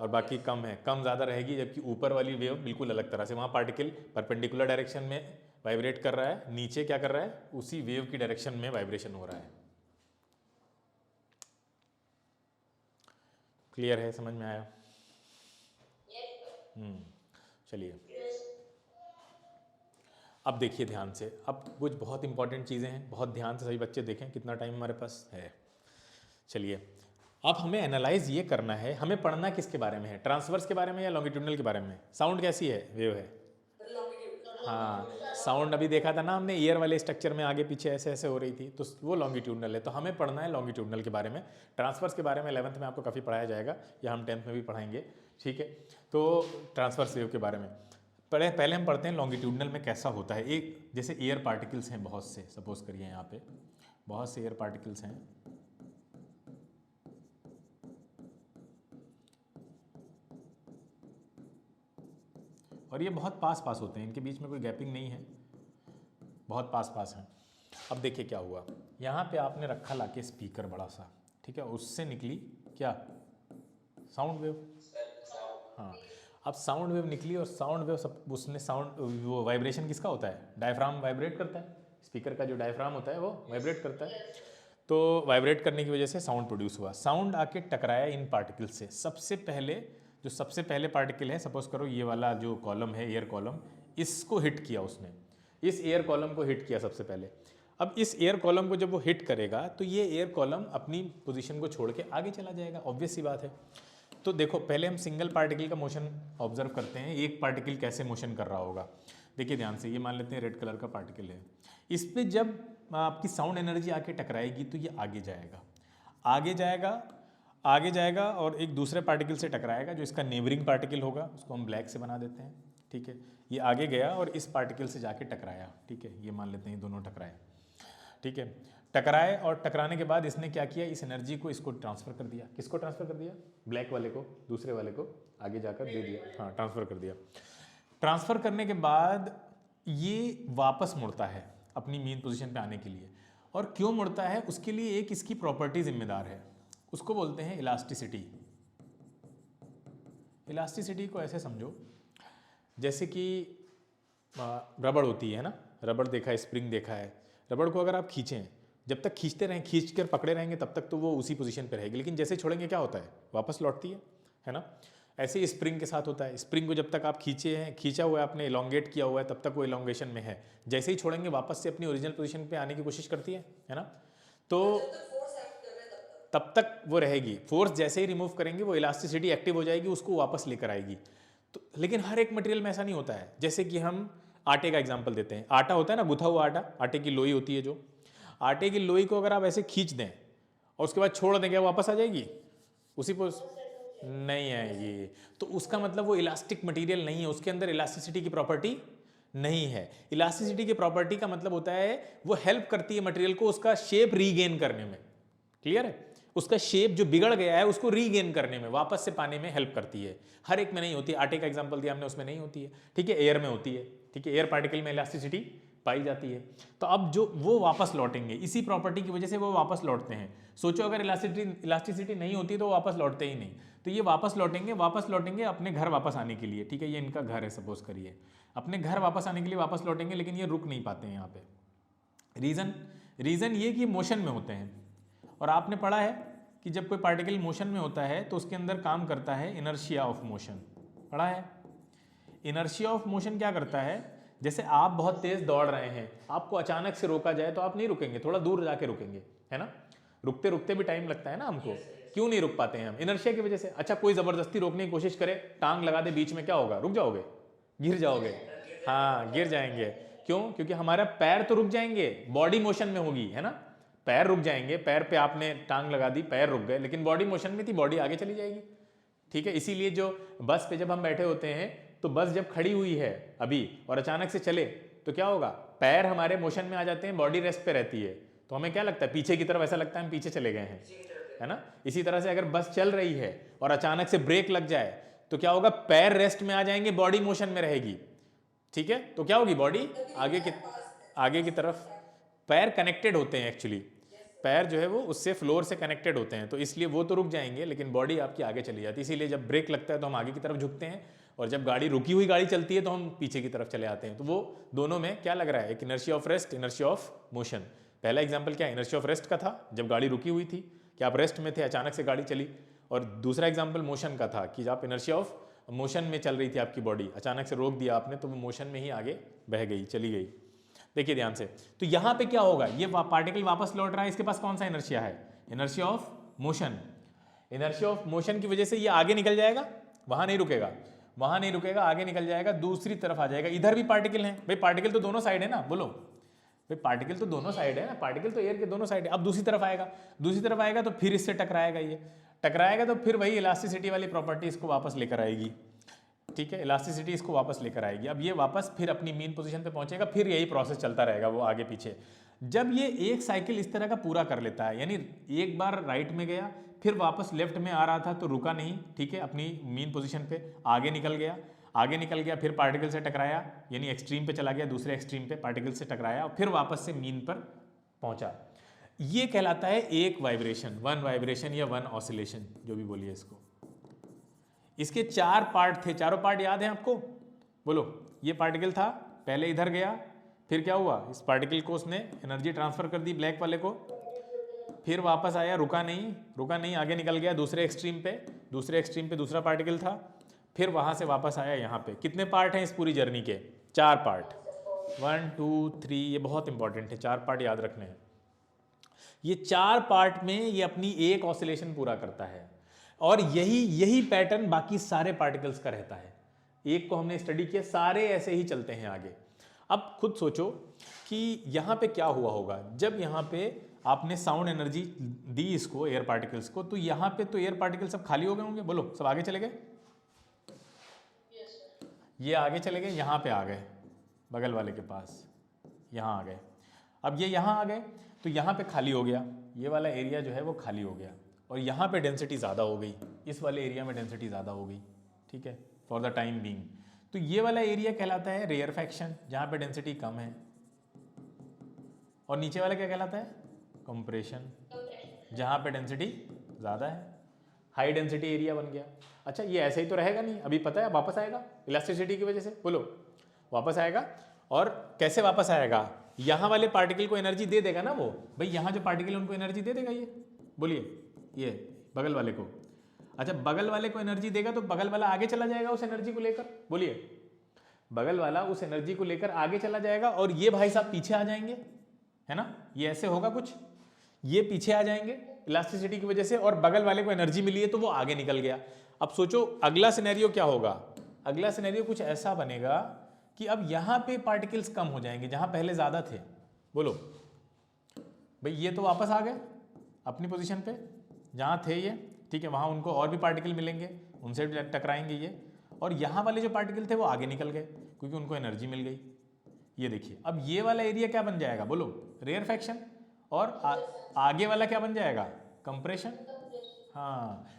और बाकी कम है, कम ज़्यादा रहेगी। जबकि ऊपर वाली वेव बिल्कुल अलग तरह से, वहाँ पार्टिकल परपेंडिकुलर डायरेक्शन में वाइब्रेट कर रहा है, नीचे क्या कर रहा है, उसी वेव की डायरेक्शन में वाइब्रेशन हो रहा है। क्लियर है? समझ में आया? चलिए अब देखिए ध्यान से, अब कुछ बहुत इंपॉर्टेंट चीज़ें हैं, बहुत ध्यान से सभी बच्चे देखें, कितना टाइम हमारे पास है। चलिए अब हमें एनालाइज ये करना है, हमें पढ़ना किसके बारे में है, ट्रांसवर्स के बारे में या लॉन्गिट्यूडनल के बारे में? साउंड कैसी है, वेव है? हाँ, साउंड अभी देखा था ना हमने, ईयर वाले स्ट्रक्चर में आगे पीछे ऐसे ऐसे हो रही थी, तो वो लॉन्गिट्यूडनल है। तो हमें पढ़ना है लॉन्गिट्यूडनल के बारे में। ट्रांसवर्स के बारे में 11th में आपको काफ़ी पढ़ाया जाएगा, या हम 10th में भी पढ़ाएंगे। ठीक है, तो ट्रांसवर्स वेव के बारे में पहले हम पढ़ते हैं लॉन्गिट्यूडनल में कैसा होता है। एक जैसे एयर पार्टिकल्स हैं बहुत से, सपोज करिए यहाँ पे बहुत से एयर पार्टिकल्स हैं, और ये बहुत पास पास होते हैं, इनके बीच में कोई गैपिंग नहीं है, बहुत पास पास हैं। अब देखिए क्या हुआ, यहाँ पे आपने रखा लाके स्पीकर बड़ा सा, ठीक है, उससे निकली क्या, साउंड वेव। हाँ, अब साउंड वेव निकली, और साउंड वेव सब उसने साउंड वो वाइब्रेशन किसका होता है, डायफ्राम वाइब्रेट करता है, स्पीकर का जो डायफ्राम होता है वो वाइब्रेट करता है। तो वाइब्रेट करने की वजह से साउंड प्रोड्यूस हुआ। साउंड आके टकराया इन पार्टिकल से। सबसे पहले पार्टिकल है, सपोज करो ये वाला जो कॉलम है, एयर कॉलम, इसको हिट किया उसने, इस एयर कॉलम को हिट किया सबसे पहले। अब इस एयर कॉलम को जब वो हिट करेगा तो ये एयर कॉलम अपनी पोजीशन को छोड़ के आगे चला जाएगा, ऑब्वियस सी बात है। तो देखो पहले हम सिंगल पार्टिकल का मोशन ऑब्जर्व करते हैं, एक पार्टिकल कैसे मोशन कर रहा होगा। देखिए ध्यान से, ये मान लेते हैं रेड कलर का पार्टिकल है, इस पर जब आपकी साउंड एनर्जी आके टकराएगी तो ये आगे जाएगा, आगे जाएगा, आगे जाएगा और एक दूसरे पार्टिकल से टकराएगा जो इसका नेबरिंग पार्टिकल होगा, उसको हम ब्लैक से बना देते हैं, ठीक है। ये आगे गया और इस पार्टिकल से जाके टकराया, ठीक है, ये मान लेते हैं ये दोनों टकराए, ठीक है। टकराए और टकराने के बाद इसने क्या किया, इस एनर्जी को इसको ट्रांसफ़र कर दिया। किसको ट्रांसफ़र कर दिया? ब्लैक वाले को, दूसरे वाले को आगे जाकर दे दिया, हाँ ट्रांसफ़र कर दिया। ट्रांसफ़र करने के बाद ये वापस मुड़ता है अपनी मेन पोजीशन पे आने के लिए, और क्यों मुड़ता है उसके लिए एक इसकी प्रॉपर्टी जिम्मेदार है, उसको बोलते हैं इलास्टिसिटी। इलास्टिसिटी को ऐसे समझो जैसे कि रबड़ होती है ना, रबड़ देखा है, स्प्रिंग देखा है, रबड़ को अगर आप खींचें, जब तक खींचते रहें, खींच कर पकड़े रहेंगे तब तक तो वो उसी पोजीशन पे रहेगी, लेकिन जैसे छोड़ेंगे क्या होता है, वापस लौटती है ना। ऐसे ही स्प्रिंग के साथ होता है, स्प्रिंग को जब तक आप खींचे हैं, खींचा हुआ है आपने, इलोंगेट किया हुआ है, तब तक वो इलोंगेशन में है, जैसे ही छोड़ेंगे वापस से अपनी ओरिजिनल पोजीशन पे आने की कोशिश करती है ना। तो तब तक वो रहेगी, फोर्स जैसे ही रिमूव करेंगे वो इलास्टिसिटी एक्टिव हो जाएगी, उसको वापस लेकर आएगी। तो लेकिन हर एक मटेरियल में ऐसा नहीं होता है। जैसे कि हम आटे का एग्जाम्पल देते हैं, आटा होता है ना, गुथा हुआ आटा, आटे की लोई होती है, जो आटे की लोई को अगर आप ऐसे खींच दें और उसके बाद छोड़ दें, क्या वापस आ जाएगी? उसी पर नहीं आएगी। तो उसका मतलब वो इलास्टिक मटेरियल नहीं है, उसके अंदर इलास्टिसिटी की प्रॉपर्टी नहीं है। इलास्टिसिटी की प्रॉपर्टी का मतलब होता है वो हेल्प करती है मटेरियल को उसका शेप रीगेन करने में, क्लियर है, उसका शेप जो बिगड़ गया है उसको रीगेन करने में, वापस से पाने में हेल्प करती है। हर एक में नहीं होती, आटे का एग्जांपल दिया हमने, उसमें नहीं होती है, ठीक है, एयर में होती है, ठीक है, एयर पार्टिकल में इलास्टिसिटी पाई जाती है। तो अब जो वो वापस लौटेंगे, इसी प्रॉपर्टी की वजह से वो वापस लौटते हैं। सोचो अगर इलास्टिसिटी नहीं होती तो वो वापस लौटते ही नहीं। तो ये वापस लौटेंगे अपने घर वापस आने के लिए, ठीक है, ये इनका घर है सपोज करिए, अपने घर वापस आने के लिए वापस लौटेंगे, लेकिन ये रुक नहीं पाते हैं यहाँ पे। रीज़न ये कि मोशन में होते हैं, और आपने पढ़ा है कि जब कोई पार्टिकल मोशन में होता है तो उसके अंदर काम करता है इनर्शिया ऑफ मोशन, पढ़ा है। इनर्शिया ऑफ मोशन क्या करता है, जैसे आप बहुत तेज दौड़ रहे हैं, आपको अचानक से रोका जाए तो आप नहीं रुकेंगे, थोड़ा दूर जाके रुकेंगे, है ना। रुकते रुकते भी टाइम लगता है ना हमको, क्यों नहीं रुक पाते हैं हम? इनर्शिया की वजह से। अच्छा कोई जबरदस्ती रोकने की कोशिश करे, टांग लगा दे बीच में, क्या होगा? रुक जाओगे, गिर जाओगे, हाँ गिर जाएंगे। क्यों? क्योंकि हमारा पैर तो रुक जाएंगे, बॉडी मोशन में होगी, है ना, पैर रुक जाएंगे, पैर पे आपने टांग लगा दी, पैर रुक गए, लेकिन बॉडी मोशन में थी, बॉडी आगे चली जाएगी, ठीक है। इसीलिए जो बस पे जब हम बैठे होते हैं तो बस जब खड़ी हुई है अभी और अचानक से चले तो क्या होगा, पैर हमारे मोशन में आ जाते हैं, बॉडी रेस्ट पे रहती है, तो हमें क्या लगता है, पीछे की तरफ ऐसा लगता है हम पीछे चले गए हैं, है ना। इसी तरह से अगर बस चल रही है और अचानक से ब्रेक लग जाए तो क्या होगा, पैर रेस्ट में आ जाएंगे, बॉडी मोशन में रहेगी, ठीक है। तो क्या होगी, बॉडी आगे की तरफ, पैर कनेक्टेड होते हैं एक्चुअली, पैर जो है वो उससे फ्लोर से कनेक्टेड होते हैं, तो इसलिए वो तो रुक जाएंगे लेकिन बॉडी आपकी आगे चली जाती है। इसीलिए जब ब्रेक लगता है तो हम आगे की तरफ झुकते हैं, और जब गाड़ी रुकी हुई गाड़ी चलती है तो हम पीछे की तरफ चले आते हैं। तो वो दोनों में क्या लग रहा है, एक inertia of rest, inertia of motion. पहला एग्जाम्पल क्या इनर्शिया ऑफ रेस्ट का था, जब गाड़ी रुकी हुई थी, कि आप रेस्ट में थे, अचानक से गाड़ी चली। और दूसरा एग्जाम्पल मोशन का था कि आप इनर्शिया ऑफ मोशन में चल रही थी आपकी बॉडी, अचानक से रोक दिया आपने तो वो मोशन में ही आगे बह गई, चली गई। देखिए ध्यान से, तो यहाँ पे क्या होगा, ये पार्टिकल वापस लौट रहा है, इसके पास कौन सा इनर्शिया है, inertia of motion. Inertia of motion की वजह से ये आगे निकल जाएगा, वहां नहीं रुकेगा, आगे निकल जाएगा, दूसरी तरफ आ जाएगा। इधर भी पार्टिकल हैं भाई, पार्टिकल तो दोनों साइड है ना, बोलो भाई, पार्टिकल तो दोनों साइड है ना, पार्टिकल तो एयर के दोनों साइड है। अब दूसरी तरफ आएगा तो फिर इससे टकराएगा, ये टकराएगा तो फिर वही इलास्टिसिटी वाली प्रॉपर्टी इसको वापस लेकर आएगी, ठीक है, इलास्टिसिटी इसको वापस लेकर आएगी। अब ये वापस फिर अपनी मेन पोजीशन पे पहुंचेगा, फिर यही प्रोसेस चलता रहेगा, वो आगे पीछे। जब ये एक साइकिल इस तरह का पूरा कर लेता है, यानी एक बार राइट में गया, फिर वापस लेफ्ट में आ रहा था तो रुका नहीं, ठीक है, अपनी मेन पोजीशन पे आगे निकल गया, फिर पार्टिकल से टकराया, यानी एक्सट्रीम पे चला गया, दूसरे एक्सट्रीम पे पार्टिकल से टकराया और फिर वापस से मीन पर पहुंचा। ये कहलाता है एक वाइब्रेशन, वन वाइब्रेशन या वन ऑसिलेशन, जो भी बोलिए इसको। इसके 4 पार्ट थे, चारों पार्ट याद हैं आपको? बोलो। ये पार्टिकल था, पहले इधर गया, फिर क्या हुआ, इस पार्टिकल को उसने एनर्जी ट्रांसफर कर दी ब्लैक वाले को, फिर वापस आया, रुका नहीं, आगे निकल गया दूसरे एक्सट्रीम पे दूसरा पार्टिकल था, फिर वहां से वापस आया यहाँ पे। कितने पार्ट हैं इस पूरी जर्नी के? 4 पार्ट। 1 2 3, ये बहुत इंपॉर्टेंट है, 4 पार्ट याद रखने हैं। ये 4 पार्ट में ये अपनी एक ऑसिलेशन पूरा करता है और यही पैटर्न बाकी सारे पार्टिकल्स का रहता है। एक को हमने स्टडी किया, सारे ऐसे ही चलते हैं आगे। अब खुद सोचो कि यहाँ पे क्या हुआ होगा जब यहाँ पे आपने साउंड एनर्जी दी इसको, एयर पार्टिकल्स को, तो यहाँ पे तो एयर पार्टिकल सब खाली हो गए होंगे, बोलो सब आगे चले गए। ये आगे चले गए, यहाँ पे आ गए बगल वाले के पास, यहाँ आ गए। अब ये यहाँ आ गए तो यहाँ पे खाली हो गया, ये वाला एरिया जो है वो खाली हो गया और यहाँ पे डेंसिटी ज़्यादा हो गई, इस वाले एरिया में डेंसिटी ज़्यादा हो गई, ठीक है, फॉर द टाइम बीइंग। तो ये वाला एरिया कहलाता है रेयरफैक्शन, जहाँ पे डेंसिटी कम है, और नीचे वाला क्या कहलाता है, कंप्रेशन, जहाँ पे डेंसिटी ज़्यादा है। हाई डेंसिटी एरिया बन गया। अच्छा ये ऐसे ही तो रहेगा नहीं, अभी पता है वापस आएगा इलास्टिसिटी की वजह से, बोलो वापस आएगा। और कैसे वापस आएगा, यहाँ वाले पार्टिकल को एनर्जी दे देगा ना वो, भाई यहाँ जो पार्टिकल है उनको एनर्जी दे देगा ये, बोलिए ये बगल वाले को। अच्छा बगल वाले को एनर्जी देगा तो बगल वाला आगे चला जाएगा उस एनर्जी को लेकर, बोलिए बगल वाला उस एनर्जी को लेकर आगे चला जाएगा और ये भाई साहब पीछे आ जाएंगे, है ना, ये ऐसे होगा कुछ, ये पीछे आ जाएंगे इलास्टिसिटी की वजह से और बगल वाले को एनर्जी मिली है तो वो आगे निकल गया। अब सोचो अगला सिनेरियो क्या होगा, अगला सिनेरियो कुछ ऐसा बनेगा कि अब यहाँ पे पार्टिकल्स कम हो जाएंगे जहाँ पहले ज़्यादा थे, बोलो भाई ये तो वापस आ गए अपनी पोजीशन पे जहाँ थे ये, ठीक है, वहाँ उनको और भी पार्टिकल मिलेंगे, उनसे टकराएंगे ये, और यहाँ वाले जो पार्टिकल थे वो आगे निकल गए क्योंकि उनको एनर्जी मिल गई। ये देखिए अब ये वाला एरिया क्या बन जाएगा, बोलो रेयरफैक्शन, और आगे वाला क्या बन जाएगा, कंप्रेशन। हाँ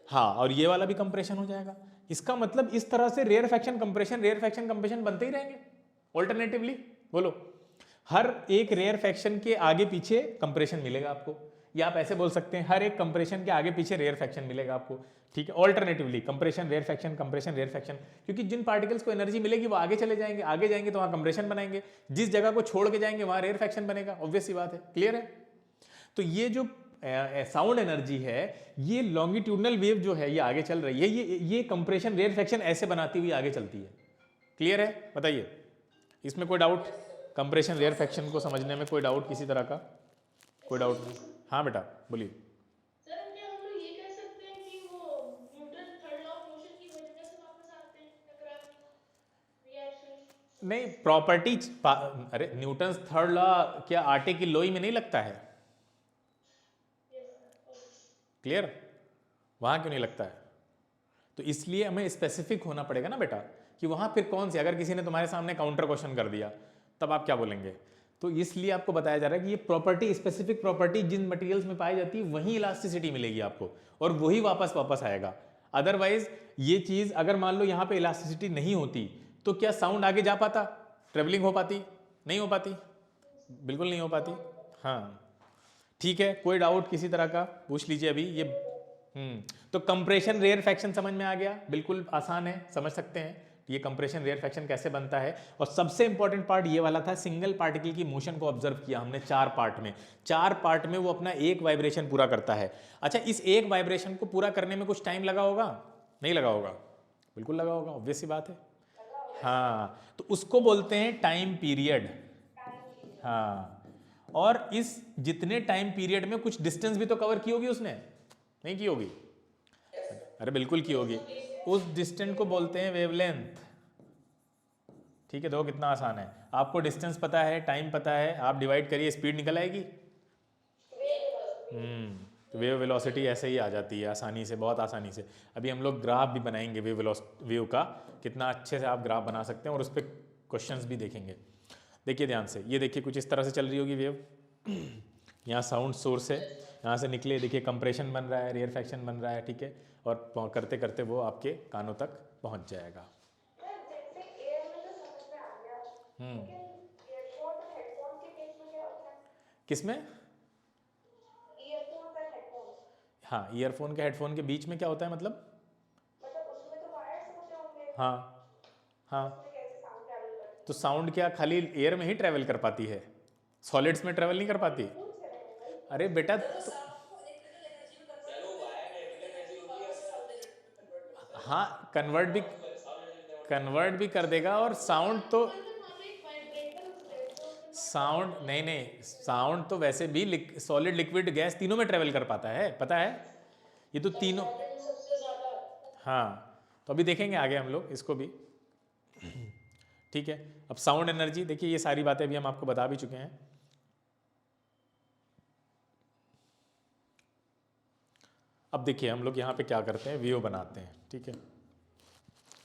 हाँ, और ये वाला भी कंप्रेशन हो जाएगा। इसका मतलब इस तरह से रेयरफैक्शन कंप्रेशन बनते ही रहेंगे ऑल्टरनेटिवली, बोलो हर एक रेयरफैक्शन के आगे पीछे कंप्रेशन मिलेगा आपको, या आप ऐसे बोल सकते हैं हर एक कंप्रेशन के आगे पीछे रेयरफैक्शन मिलेगा आपको, ठीक है, ऑल्टरनेटिवली कंप्रेशन रेयरफैक्शन, क्योंकि जिन पार्टिकल्स को एनर्जी मिलेगी वो आगे चले जाएंगे, आगे जाएंगे तो वहाँ कंप्रेशन बनाएंगे, जिस जगह को छोड़ के जाएंगे वहाँ रेयरफैक्शन बनेगा, ऑब्वियस सी बात है, क्लियर है। तो ये जो साउंड एनर्जी है, ये लॉन्गिट्यूडनल वेव जो है ये आगे चल रही है, ये कंप्रेशन रेयरफैक्शन ऐसे बनाती हुई आगे चलती है, क्लियर है, बताइए इसमें कोई डाउट, कंप्रेशन रेयरफैक्शन को समझने में कोई डाउट किसी तरह का, कोई डाउट नहीं। हाँ बेटा बोलिए। सर क्या हम लोग ये कह सकते हैं कि वो Newton third law of motion की वजह से वापस आते हैं टकराव रिएक्शन? नहीं प्रॉपर्टी, अरे न्यूटन थर्ड लॉ क्या आटे की लोई में नहीं लगता है, क्लियर, वहां क्यों नहीं लगता है, तो इसलिए हमें स्पेसिफिक होना पड़ेगा ना बेटा कि वहां फिर कौन सी, अगर किसी ने तुम्हारे सामने काउंटर क्वेश्चन कर दिया तब आप क्या बोलेंगे, तो इसलिए आपको बताया जा रहा है कि ये प्रॉपर्टी, स्पेसिफिक प्रॉपर्टी जिन मटेरियल्स में पाई जाती है वही इलास्टिसिटी मिलेगी आपको और वही वापस आएगा। अदरवाइज ये चीज अगर मान लो यहाँ पे इलास्टिसिटी नहीं होती तो क्या साउंड आगे जा पाता, ट्रेवलिंग हो पाती, नहीं हो पाती, बिल्कुल नहीं हो पाती। हाँ ठीक है, कोई डाउट किसी तरह का पूछ लीजिए अभी ये। तो कंप्रेशन रेयरफैक्शन समझ में आ गया, बिल्कुल आसान है, समझ सकते हैं ये कंप्रेशन रेयरफैक्शन कैसे बनता है। और सबसे इंपॉर्टेंट पार्ट ये वाला था, सिंगल पार्टिकल की मोशन को ऑब्जर्व किया हमने 4 पार्ट में वो अपना एक वाइब्रेशन पूरा करता है। अच्छा इस एक वाइब्रेशन को पूरा करने में कुछ टाइम लगा होगा, नहीं लगा होगा, बिल्कुल लगा होगा, ऑब्वियस सी बात है। हाँ तो उसको बोलते हैं टाइम पीरियड। हाँ और इस जितने टाइम पीरियड में कुछ डिस्टेंस भी तो कवर की होगी उसने, नहीं की होगी, अरे बिल्कुल की होगी, उस डिस्टेंस को बोलते हैं वेवलेंथ। ठीक है, देखो कितना आसान है, आपको डिस्टेंस पता है, टाइम पता है, आप डिवाइड करिए स्पीड निकल आएगी। तो वेव वेलोसिटी ऐसे ही आ जाती है आसानी से, बहुत आसानी से। अभी हम लोग ग्राफ भी बनाएंगे वेव का, कितना अच्छे से आप ग्राफ बना सकते हैं और उस पर क्वेश्चंस भी देखेंगे। देखिए ध्यान से, ये देखिए कुछ इस तरह से चल रही होगी वेव, यहाँ साउंड सोर्स है, यहाँ से निकले देखिए कंप्रेशन बन रहा है, रेयरफैक्शन बन रहा है, ठीक है, और करते करते वो आपके कानों तक पहुँच जाएगा। किसमें? हाँ ईयरफोन के हेडफोन के बीच में क्या होता है, मतलब उसमें तो वायर्स होते होंगे। हाँ हाँ, उसमें कैसे साउंड ट्रैवल करता है? तो साउंड क्या खाली एयर में ही ट्रैवल कर पाती है, सॉलिड्स में ट्रैवल नहीं कर पाती? अरे बेटा तो, हाँ कन्वर्ट भी कर देगा, और साउंड तो साउंड नहीं नहीं, साउंड तो वैसे भी सॉलिड लिक्विड गैस तीनों में ट्रेवल कर पाता है, पता है, ये तो तीनों। सॉलिड में सबसे ज्यादा हाँ, तो अभी देखेंगे आगे हम लोग इसको भी। ठीक है, अब साउंड एनर्जी देखिए, ये सारी बातें भी हम आपको बता भी चुके हैं। अब देखिए हम लोग यहाँ पे क्या करते हैं, वेव बनाते हैं। ठीक है,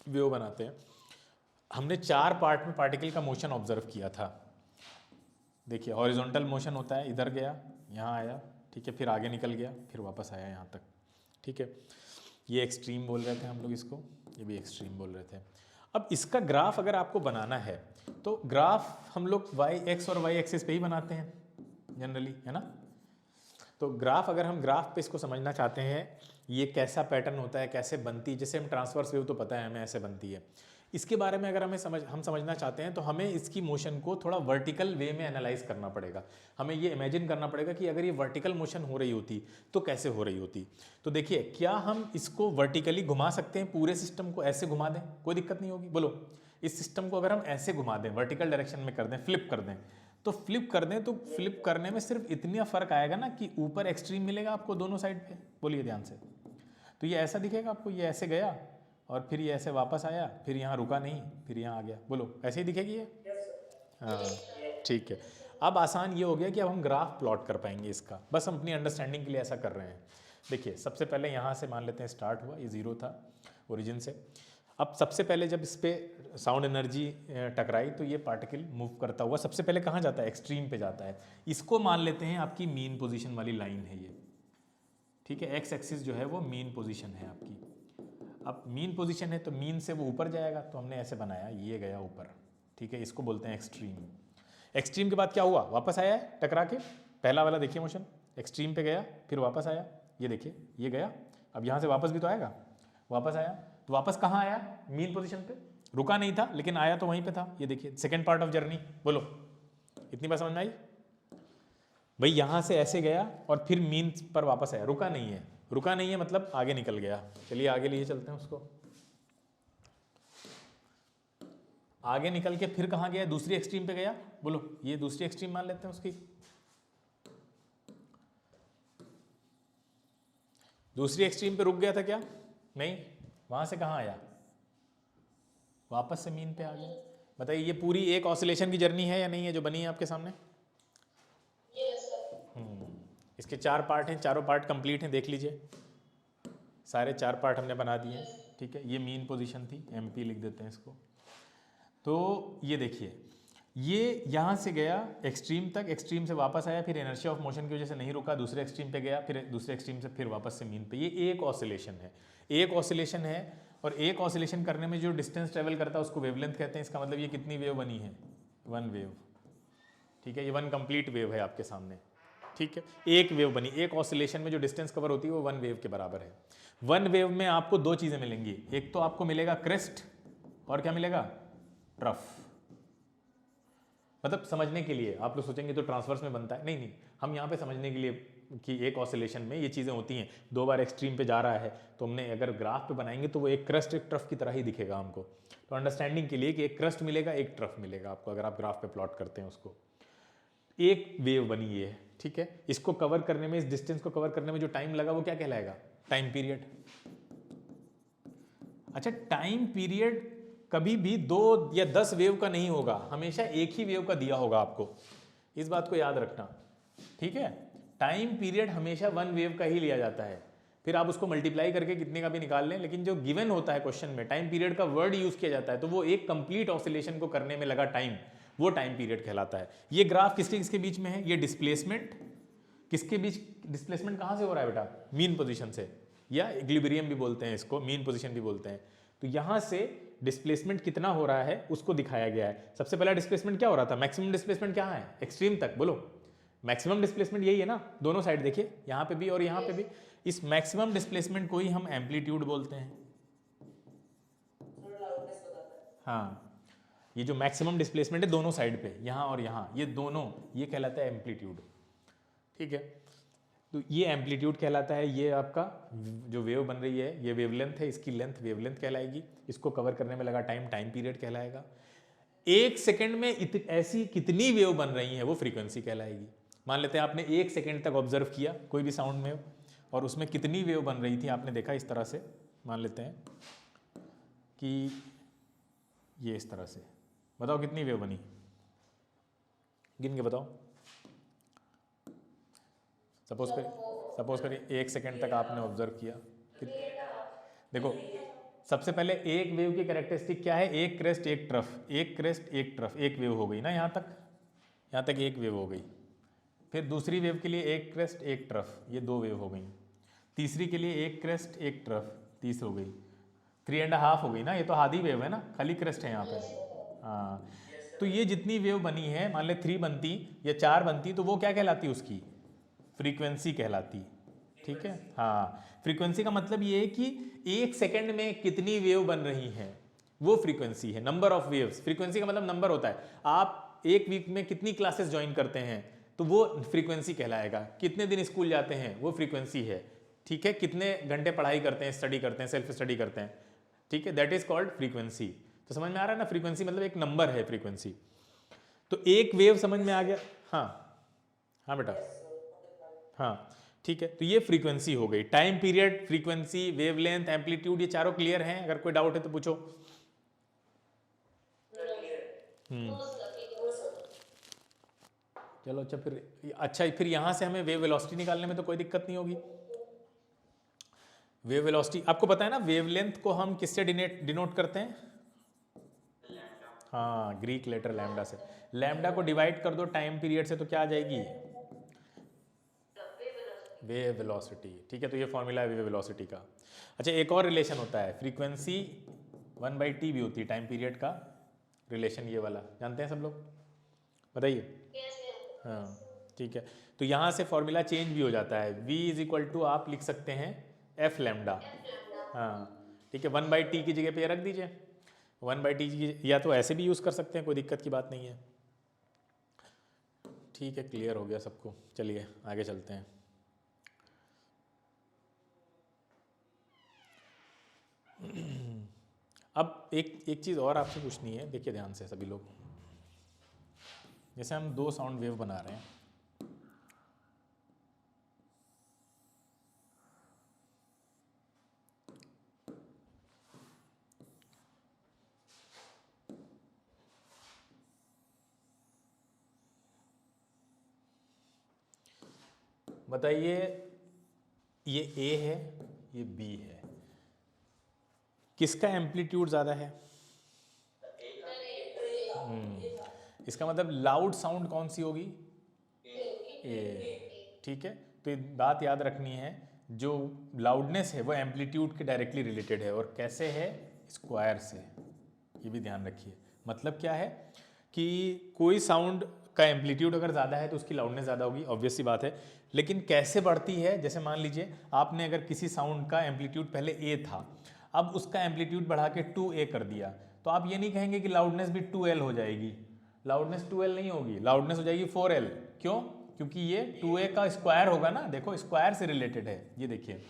वेव बनाते हैं। हमने 4 पार्ट में पार्टिकल का मोशन ऑब्जर्व किया था। देखिए हॉरिजॉन्टल मोशन होता है, इधर गया, यहाँ आया, ठीक है, फिर आगे निकल गया, फिर वापस आया यहाँ तक। ठीक है, ये एक्सट्रीम बोल रहे थे हम लोग इसको, ये भी एक्सट्रीम बोल रहे थे। अब इसका ग्राफ अगर आपको बनाना है तो ग्राफ हम लोग वाई एक्स और वाई एक्सिस पे ही बनाते हैं जनरली, है ना। तो ग्राफ, अगर हम ग्राफ पे इसको समझना चाहते हैं, ये कैसा पैटर्न होता है, कैसे बनती है, जैसे हम ट्रांसवर्स वेव तो पता है हमें ऐसे बनती है, इसके बारे में अगर हम समझना चाहते हैं तो हमें इसकी मोशन को थोड़ा वर्टिकल वे में एनालाइज करना पड़ेगा। हमें ये इमेजिन करना पड़ेगा कि अगर ये वर्टिकल मोशन हो रही होती तो कैसे हो रही होती। तो देखिए, क्या हम इसको वर्टिकली घुमा सकते हैं, पूरे सिस्टम को ऐसे घुमा दें, कोई दिक्कत नहीं होगी, बोलो। इस सिस्टम को अगर हम ऐसे घुमा दें, वर्टिकल डायरेक्शन में कर दें, फ्लिप कर दें, तो फ्लिप कर दें, तो फ्लिप करने में सिर्फ इतना फर्क आएगा ना कि ऊपर एक्सट्रीम मिलेगा आपको दोनों साइड पे। बोलिए ध्यान से, तो ये ऐसा दिखेगा आपको, ये ऐसे गया और फिर ये ऐसे वापस आया, फिर यहाँ रुका नहीं, फिर यहाँ आ गया। बोलो, ऐसे ही दिखेगी ये? हाँ, ठीक है। अब आसान ये हो गया कि अब हम ग्राफ प्लॉट कर पाएंगे इसका, बस हम अपनी अंडरस्टैंडिंग के लिए ऐसा कर रहे हैं। देखिए, सबसे पहले यहाँ से मान लेते हैं स्टार्ट हुआ, ये 0 था ओरिजिन से। अब सबसे पहले जब इस पर साउंड एनर्जी टकराई तो ये पार्टिकल मूव करता हुआ सबसे पहले कहाँ जाता है, एक्सट्रीम पे जाता है। इसको मान लेते हैं आपकी मीन पोजीशन वाली लाइन है ये। ठीक है, एक्स एक्सिस जो है वो मीन पोजीशन है आपकी। अब मीन पोजीशन है तो मीन से वो ऊपर जाएगा, तो हमने ऐसे बनाया, ये गया ऊपर। ठीक है, इसको बोलते हैं एक्सट्रीम। एक्सट्रीम के बाद क्या हुआ, वापस आया है टकरा के, पहला वाला देखिए मोशन, एक्सट्रीम पे गया फिर वापस आया, ये देखिए ये गया। अब यहाँ से वापस भी तो आएगा, वापस आया, तो वापस कहाँ आया, मीन पोजीशन पे, रुका नहीं था लेकिन आया तो वहीं पे था। ये देखिए सेकेंड पार्ट ऑफ जर्नी। बोलो, इतनी बात समझ में आई भाई? यहाँ से ऐसे गया और फिर मीन पर वापस आया, रुका नहीं है, रुका नहीं है मतलब आगे निकल गया। चलिए आगे लिए चलते हैं उसको। आगे निकल के फिर कहाँ गया, दूसरी एक्सट्रीम पे गया। बोलो, ये दूसरी एक्सट्रीम मान लेते हैं उसकी। दूसरी एक्सट्रीम पे रुक गया था क्या? नहीं, वहां से कहाँ आया, वापस से मीन पे आ गया। बताइए, ये पूरी एक ऑसिलेशन की जर्नी है या नहीं है जो बनी है आपके सामने? इसके 4 पार्ट हैं, चारों पार्ट कंप्लीट हैं, देख लीजिए, सारे 4 पार्ट हमने बना दिए हैं। ठीक है, ये मीन पोजीशन थी, MP लिख देते हैं इसको। तो ये देखिए, ये यहाँ से गया एक्सट्रीम तक, एक्सट्रीम से वापस आया, फिर इनर्शिया ऑफ मोशन की वजह से नहीं रुका, दूसरे एक्सट्रीम पे गया, फिर दूसरे एक्सट्रीम से फिर वापस से मीन पे। ये एक ऑसिलेशन है, एक ऑसिलेशन है। और एक ऑसिलेशन करने में जो डिस्टेंस ट्रेवल करता है उसको वेवलेंथ कहते हैं। इसका मतलब ये कितनी वेव बनी है, 1 वेव। ठीक है, ये 1 कंप्लीट वेव है आपके सामने। ठीक है, एक वेव बनी, एक ऑसिलेशन में जो डिस्टेंस कवर होती है वो 1 वेव के बराबर है। 1 वेव में आपको 2 चीजें मिलेंगी, एक तो आपको मिलेगा क्रेस्ट और क्या मिलेगा, ट्रफ। मतलब समझने के लिए आप लोग सोचेंगे तो ट्रांसवर्स में बनता है, नहीं नहीं, हम यहाँ पे समझने के लिए कि एक ऑसिलेशन में ये चीज़ें होती हैं, 2 बार एक्सट्रीम पे जा रहा है, तो हमने अगर ग्राफ पे बनाएंगे तो वो एक क्रस्ट एक ट्रफ की तरह ही दिखेगा हमको। तो अंडरस्टैंडिंग के लिए कि एक क्रस्ट मिलेगा एक ट्रफ मिलेगा आपको, अगर आप ग्राफ पे प्लॉट करते हैं उसको। एक वेव बनी ये है। ठीक है, इसको कवर करने में, इस डिस्टेंस को कवर करने में जो टाइम लगा वो क्या कहलाएगा, टाइम पीरियड। अच्छा, टाइम पीरियड कभी भी 2 या 10 वेव का नहीं होगा, हमेशा एक ही वेव का दिया होगा आपको, इस बात को याद रखना। ठीक है, टाइम पीरियड हमेशा 1 वेव का ही लिया जाता है, फिर आप उसको मल्टीप्लाई करके कितने का भी निकाल लें, लेकिन जो गिवन होता है क्वेश्चन में टाइम पीरियड का वर्ड यूज किया जाता है, तो वो एक कंप्लीट ऑसिलेशन को करने में लगा टाइम, वो टाइम पीरियड कहलाता है। ये ग्राफ किसके किसके बीच में है, ये डिस्प्लेसमेंट किसके बीच, डिस्प्लेसमेंट कहाँ से हो रहा है बेटा, मीन पोजीशन से, या इक्विलिब्रियम भी बोलते हैं इसको, मीन पोजीशन भी बोलते हैं। तो यहाँ से डिस्प्लेसमेंट कितना हो रहा है उसको दिखाया गया है। सबसे पहला डिस्प्लेसमेंट क्या हो रहा था, मैक्सिमम डिस्प्लेसमेंट क्या है, एक्सट्रीम तक। बोलो, मैक्सिमम डिस्प्लेसमेंट यही है ना, दोनों साइड देखिए, यहाँ पे भी और यहाँ पे भी। इस मैक्सिमम डिस्प्लेसमेंट को ही हम एम्पलीट्यूड बोलते हैं। हाँ, ये जो मैक्सिमम डिस्प्लेसमेंट है दोनों साइड पे, यहाँ और यहाँ, ये दोनों, ये कहलाता है एम्पलीट्यूड। ठीक है, तो ये एम्पलीट्यूड कहलाता है। ये आपका जो वेव बन रही है ये वेवलेंथ है, इसकी लेंथ वेवलेंथ कहलाएगी। इसको कवर करने में लगा टाइम, टाइम पीरियड कहलाएगा। 1 सेकंड में ऐसी कितनी वेव बन रही है वो फ्रीक्वेंसी कहलाएगी। मान लेते हैं आपने 1 सेकंड तक ऑब्जर्व किया कोई भी साउंड में और उसमें कितनी वेव बन रही थी आपने देखा इस तरह से। मान लेते हैं कि ये इस तरह से, बताओ कितनी वेव बनी, गिन के बताओ। सपोज करिए 1 सेकंड तक आपने ऑब्जर्व किया। देखो सबसे पहले एक वेव की कैरेक्टरिस्टिक क्या है, एक क्रेस्ट एक ट्रफ, एक क्रेस्ट एक ट्रफ, एक वेव हो गई ना, यहाँ तक एक वेव हो गई। फिर दूसरी वेव के लिए एक क्रेस्ट एक ट्रफ, ये 2 वेव हो गई। तीसरी के लिए एक क्रेस्ट एक ट्रफ, 30 हो गई। 3.5 हो गई ना, ये तो आधी वेव है ना, खाली क्रेस्ट है यहाँ पे। हाँ, तो ये जितनी वेव बनी है, मान ले 3 बनती या 4 बनती तो वो क्या कहलाती उसकी फ्रीक्वेंसी कहलाती। ठीक है, हाँ, फ्रीक्वेंसी का मतलब ये है कि 1 सेकंड में कितनी वेव बन रही है वो फ्रीक्वेंसी है। नंबर ऑफ वेव्स, फ्रीक्वेंसी का मतलब नंबर होता है। आप एक वीक में कितनी क्लासेस ज्वाइन करते हैं तो वो फ्रीक्वेंसी कहलाएगा। कितने दिन स्कूल जाते हैं वो फ्रीक्वेंसी है। ठीक है, कितने घंटे पढ़ाई करते हैं, स्टडी करते हैं, सेल्फ स्टडी करते हैं, ठीक है, दैट इज कॉल्ड फ्रीक्वेंसी। तो समझ में आ रहा है ना, फ्रीक्वेंसी मतलब एक नंबर है फ्रीक्वेंसी। तो एक वेव समझ में आ गया। हाँ बेटा, हाँ ठीक है, तो ये फ्रीक्वेंसी हो गई। Time period, frequency, wavelength, amplitude, ये चारों क्लियर हैं? अगर कोई डाउट है तो पूछो। चलो अच्छा, फिर यहाँ से हमें वेव वेलोसिटी निकालने में तो कोई दिक्कत नहीं होगी। वेव वेलोसिटी आपको पता है ना, वेवलेंथ को हम किससे डिनोट करते हैं? हाँ, ग्रीक लेटर लैम्डा से। लैम्डा को डिवाइड कर दो टाइम पीरियड से तो क्या आ जाएगी? Wave velocity. ठीक है, तो ये फॉर्मूला है वेव वेलोसिटी का। अच्छा, एक और रिलेशन होता है, फ्रीक्वेंसी 1/t भी होती है टाइम पीरियड का रिलेशन, ये वाला जानते हैं सब लोग? बताइए। हाँ ठीक है, तो यहाँ से फॉर्मूला चेंज भी हो जाता है। v = आप लिख सकते हैं f लैम्डा। हाँ ठीक है, 1/t की जगह पे रख दीजिए 1/t की, या तो ऐसे भी यूज़ कर सकते हैं, कोई दिक्कत की बात नहीं है। ठीक है, क्लियर हो गया सबको। चलिए आगे चलते हैं। अब एक चीज़ और आपसे पूछनी है, देखिए ध्यान से सभी लोग। जैसे हम 2 साउंड वेव बना रहे हैं, बताइए ये A है, ये B है, किसका एम्पलीट्यूड ज़्यादा है? इसका मतलब लाउड साउंड कौन सी होगी? ए। ठीक है, तो ये बात याद रखनी है, जो लाउडनेस है वो एम्पलीट्यूड के डायरेक्टली रिलेटेड है। और कैसे है? स्क्वायर से। ये भी ध्यान रखिए। मतलब क्या है कि कोई साउंड का एम्पलीट्यूड अगर ज़्यादा है तो उसकी लाउडनेस ज़्यादा होगी, ऑब्वियस सी बात है। लेकिन कैसे बढ़ती है? जैसे मान लीजिए आपने अगर किसी साउंड का एम्पलीट्यूड पहले ए था, अब उसका एम्पलीट्यूड बढ़ा के 2A कर दिया, तो आप ये नहीं कहेंगे कि लाउडनेस भी 2L हो जाएगी। लाउडनेस 2L नहीं होगी, लाउडनेस हो जाएगी 4L। क्यों? क्योंकि ये 2A का स्क्वायर होगा ना, देखो स्क्वायर से रिलेटेड है, ये देखिए,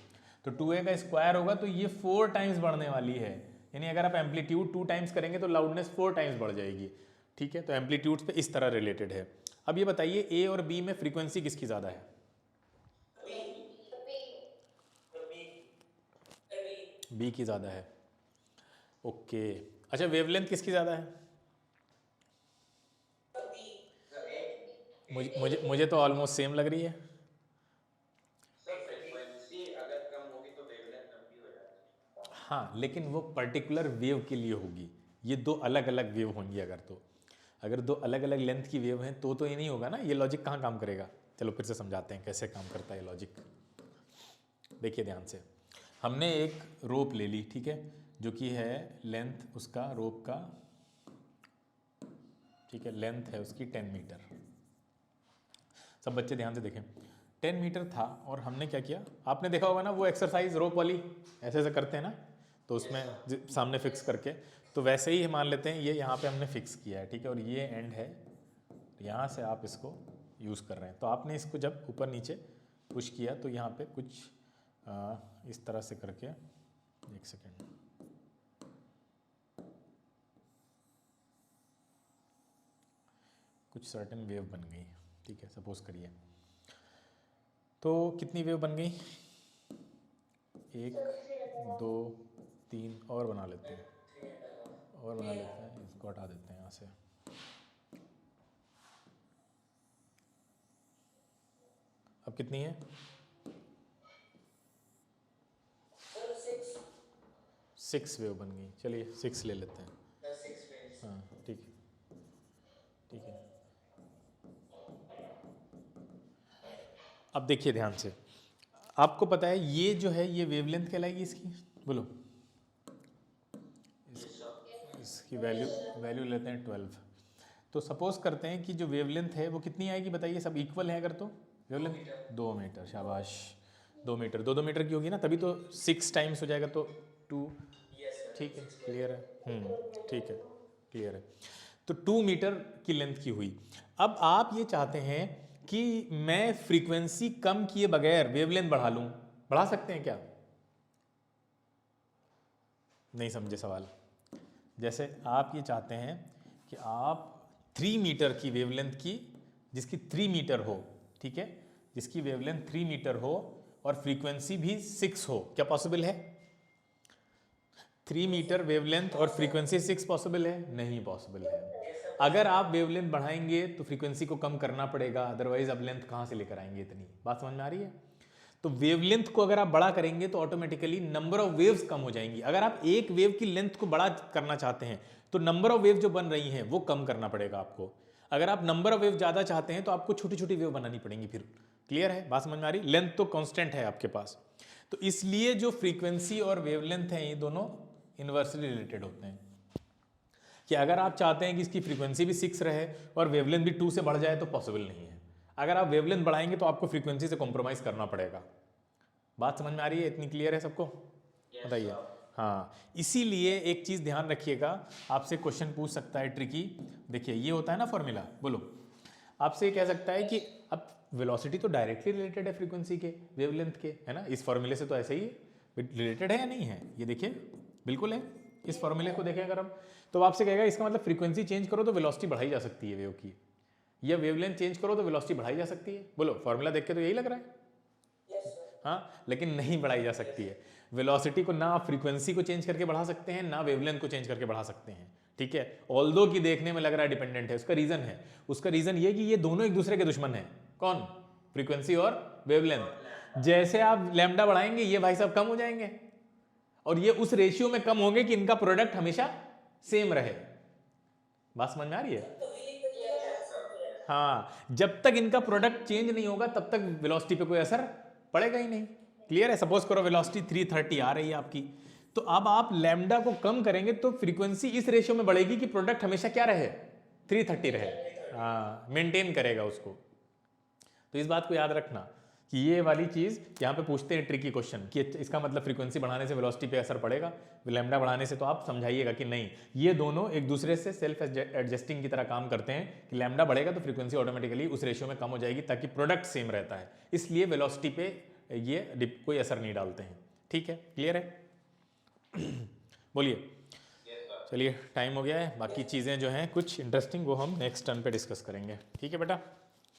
तो 2A का स्क्वायर होगा तो ये 4 टाइम्स बढ़ने वाली है। यानी अगर आप एम्पलीट्यूड 2 टाइम्स करेंगे तो लाउडनेस 4 टाइम्स बढ़ जाएगी। ठीक है, तो एम्पलीट्यूड्स पे इस तरह रिलेटेड है। अब ये बताइए A और B में फ्रीक्वेंसी किसकी ज़्यादा है? B की ज़्यादा है। ओके, अच्छा, वेवलेंथ किसकी ज़्यादा है? मुझे तो ऑलमोस्ट सेम लग रही है। फ्रीक्वेंसी अगर कम होगी तो वेवलेंथ कम भी हो जाती है। हाँ, लेकिन वो पर्टिकुलर वेव के लिए होगी। ये 2 अलग अलग वेव होंगी अगर 2 अलग अलग लेंथ की वेव हैं तो ये नहीं होगा ना। ये लॉजिक कहाँ काम करेगा? चलो फिर से समझाते हैं कैसे काम करता है ये लॉजिक। देखिए ध्यान से, हमने एक रोप ले ली, ठीक है, जो कि है लेंथ उसका रोप का, ठीक है, लेंथ है उसकी 10 मीटर। सब बच्चे ध्यान से देखें, 10 मीटर था और हमने क्या किया, आपने देखा होगा ना वो एक्सरसाइज रोप वाली, ऐसे ऐसे करते हैं ना, तो उसमें सामने फिक्स करके, तो वैसे ही मान लेते हैं ये यहाँ पे हमने फिक्स किया है, ठीक है, और ये एंड है, यहाँ से आप इसको यूज़ कर रहे हैं। तो आपने इसको जब ऊपर नीचे पुश किया तो यहाँ पे कुछ इस तरह से करके, एक सेकेंड, कुछ सर्टेन वेव बन गई, ठीक है, सपोज करिए। तो कितनी वेव बन गई? 1 2 3 और बना लेते हैं, इसको हटा देते हैं यहाँ से। अब कितनी है? 6 वेव बन गई। चलिए 6 ले लेते हैं। हाँ ठीक है, ठीक है। अब देखिए ध्यान से, आपको पता है ये जो है ये वेवलेंथ कहलाएगी इसकी, बोलो। इसकी वैल्यू लेते हैं 12। तो सपोज करते हैं कि जो वेवलेंथ है वो कितनी आएगी बताइए, सब इक्वल है अगर, तो वेवलेंथ 2 मीटर, शाबाश, 2 मीटर, 2 मीटर की होगी ना, तभी तो 6 टाइम्स हो जाएगा, तो 2, ठीक है, क्लियर है, ठीक है, क्लियर है। तो 2 मीटर की लेंथ की हुई। अब आप ये चाहते हैं कि मैं फ्रीक्वेंसी कम किए बगैर वेवलेंथ बढ़ा लूं, बढ़ा सकते हैं क्या? नहीं समझे सवाल। जैसे आप ये चाहते हैं कि आप 3 मीटर की वेवलेंथ की, जिसकी 3 मीटर हो, ठीक है, जिसकी वेवलेंथ 3 मीटर हो और फ्रीक्वेंसी भी 6 हो, क्या पॉसिबल है? 3 मीटर वेवलेंथ और फ्रीक्वेंसी 6 पॉसिबल है? नहीं पॉसिबल है। अगर आप वेवलेंथ बढ़ाएंगे तो फ्रीक्वेंसी को कम करना पड़ेगा, अदरवाइज आप लेंथ कहाँ से लेकर आएंगे इतनी? बात समझ में आ रही है? तो वेवलेंथ को अगर आप बड़ा करेंगे तो ऑटोमेटिकली नंबर ऑफ वेव्स कम हो जाएंगी। अगर आप एक वेव की लेंथ को बड़ा करना चाहते हैं तो नंबर ऑफ वेव जो बन रही हैं वो कम करना पड़ेगा आपको। अगर आप नंबर ऑफ वेव ज़्यादा चाहते हैं तो आपको छोटी छोटी वेव बनानी पड़ेंगी फिर। क्लियर है? बात समझ में आ रही? लेंथ तो कांस्टेंट है आपके पास, तो इसलिए जो फ्रीक्वेंसी और वेवलेंथ है ये दोनों इनवर्सली रिलेटेड होते हैं। कि अगर आप चाहते हैं कि इसकी फ्रीक्वेंसी भी 6 रहे और वेवलेंथ भी 2 से बढ़ जाए तो पॉसिबल नहीं है। अगर आप वेवलेंथ बढ़ाएंगे तो आपको फ्रीक्वेंसी से कॉम्प्रोमाइज़ करना पड़ेगा। बात समझ में आ रही है? इतनी क्लियर है सबको? बताइए। हाँ, इसीलिए एक चीज़ ध्यान रखिएगा, आपसे क्वेश्चन पूछ सकता है ट्रिकी। देखिए ये होता है ना फॉर्मूला, बोलो, आपसे कह सकता है कि अब वेलोसिटी तो डायरेक्टली रिलेटेड है फ्रीक्वेंसी के, वेवलेंथ के, है ना, इस फॉर्मूले से तो ऐसे ही रिलेटेड है या नहीं है? ये देखिए बिल्कुल है। इस फॉर्मूले को देखें अगर हम, तो आपसे कहेगा इसका मतलब फ्रीक्वेंसी चेंज करो तो वेलोसिटी बढ़ाई जा सकती है वेव की, या वेवलेंथ चेंज करो तो वेलोसिटी बढ़ाई जा सकती है। बोलो, फॉर्मूला देख के तो यही लग रहा है। हाँ, लेकिन नहीं बढ़ाई जा सकती है वेलोसिटी को। ना आप फ्रीक्वेंसी को चेंज करके बढ़ा सकते हैं, ना वेवलेंथ को चेंज करके बढ़ा सकते हैं, ठीक है। ऑल्दो की देखने में लग रहा है डिपेंडेंट है, उसका रीजन है, उसका रीजन ये कि ये दोनों एक दूसरे के दुश्मन है। कौन? फ्रीक्वेंसी और वेवलेंथ। जैसे आप लैम्डा बढ़ाएंगे ये भाई साहब कम हो जाएंगे, और ये उस रेशियो में कम होंगे कि इनका प्रोडक्ट हमेशा सेम रहे। बात समझ में आ रही है? हाँ, जब तक इनका प्रोडक्ट चेंज नहीं होगा तब तक वेलोसिटी पे कोई असर पड़ेगा ही नहीं। क्लियर है? सपोज करो वेलोसिटी 330 आ रही है आपकी, तो अब आप लैम्डा को कम करेंगे तो फ्रीक्वेंसी इस रेशियो में बढ़ेगी कि प्रोडक्ट हमेशा क्या रहे? 330 रहे। हाँ, मेंटेन करेगा उसको। तो इस बात को याद रखना कि ये वाली चीज़ यहाँ पे पूछते हैं ट्रिकी क्वेश्चन कि इसका मतलब फ्रीक्वेंसी बढ़ाने से वेलोसिटी पे असर पड़ेगा, लैम्डा बढ़ाने से, तो आप समझाइएगा कि नहीं, ये दोनों एक दूसरे से सेल्फ एडजस्टिंग की तरह काम करते हैं कि लैम्डा बढ़ेगा तो फ्रीक्वेंसी ऑटोमेटिकली उस रेशियो में कम हो जाएगी ताकि प्रोडक्ट सेम रहता है, इसलिए वेलोसिटी पे ये कोई असर नहीं डालते हैं। ठीक है? क्लियर है? बोलिए। चलिए टाइम हो गया है, बाकी चीज़ें जो हैं कुछ इंटरेस्टिंग वो हम नेक्स्ट टर्न पे डिस्कस करेंगे। ठीक है बेटा?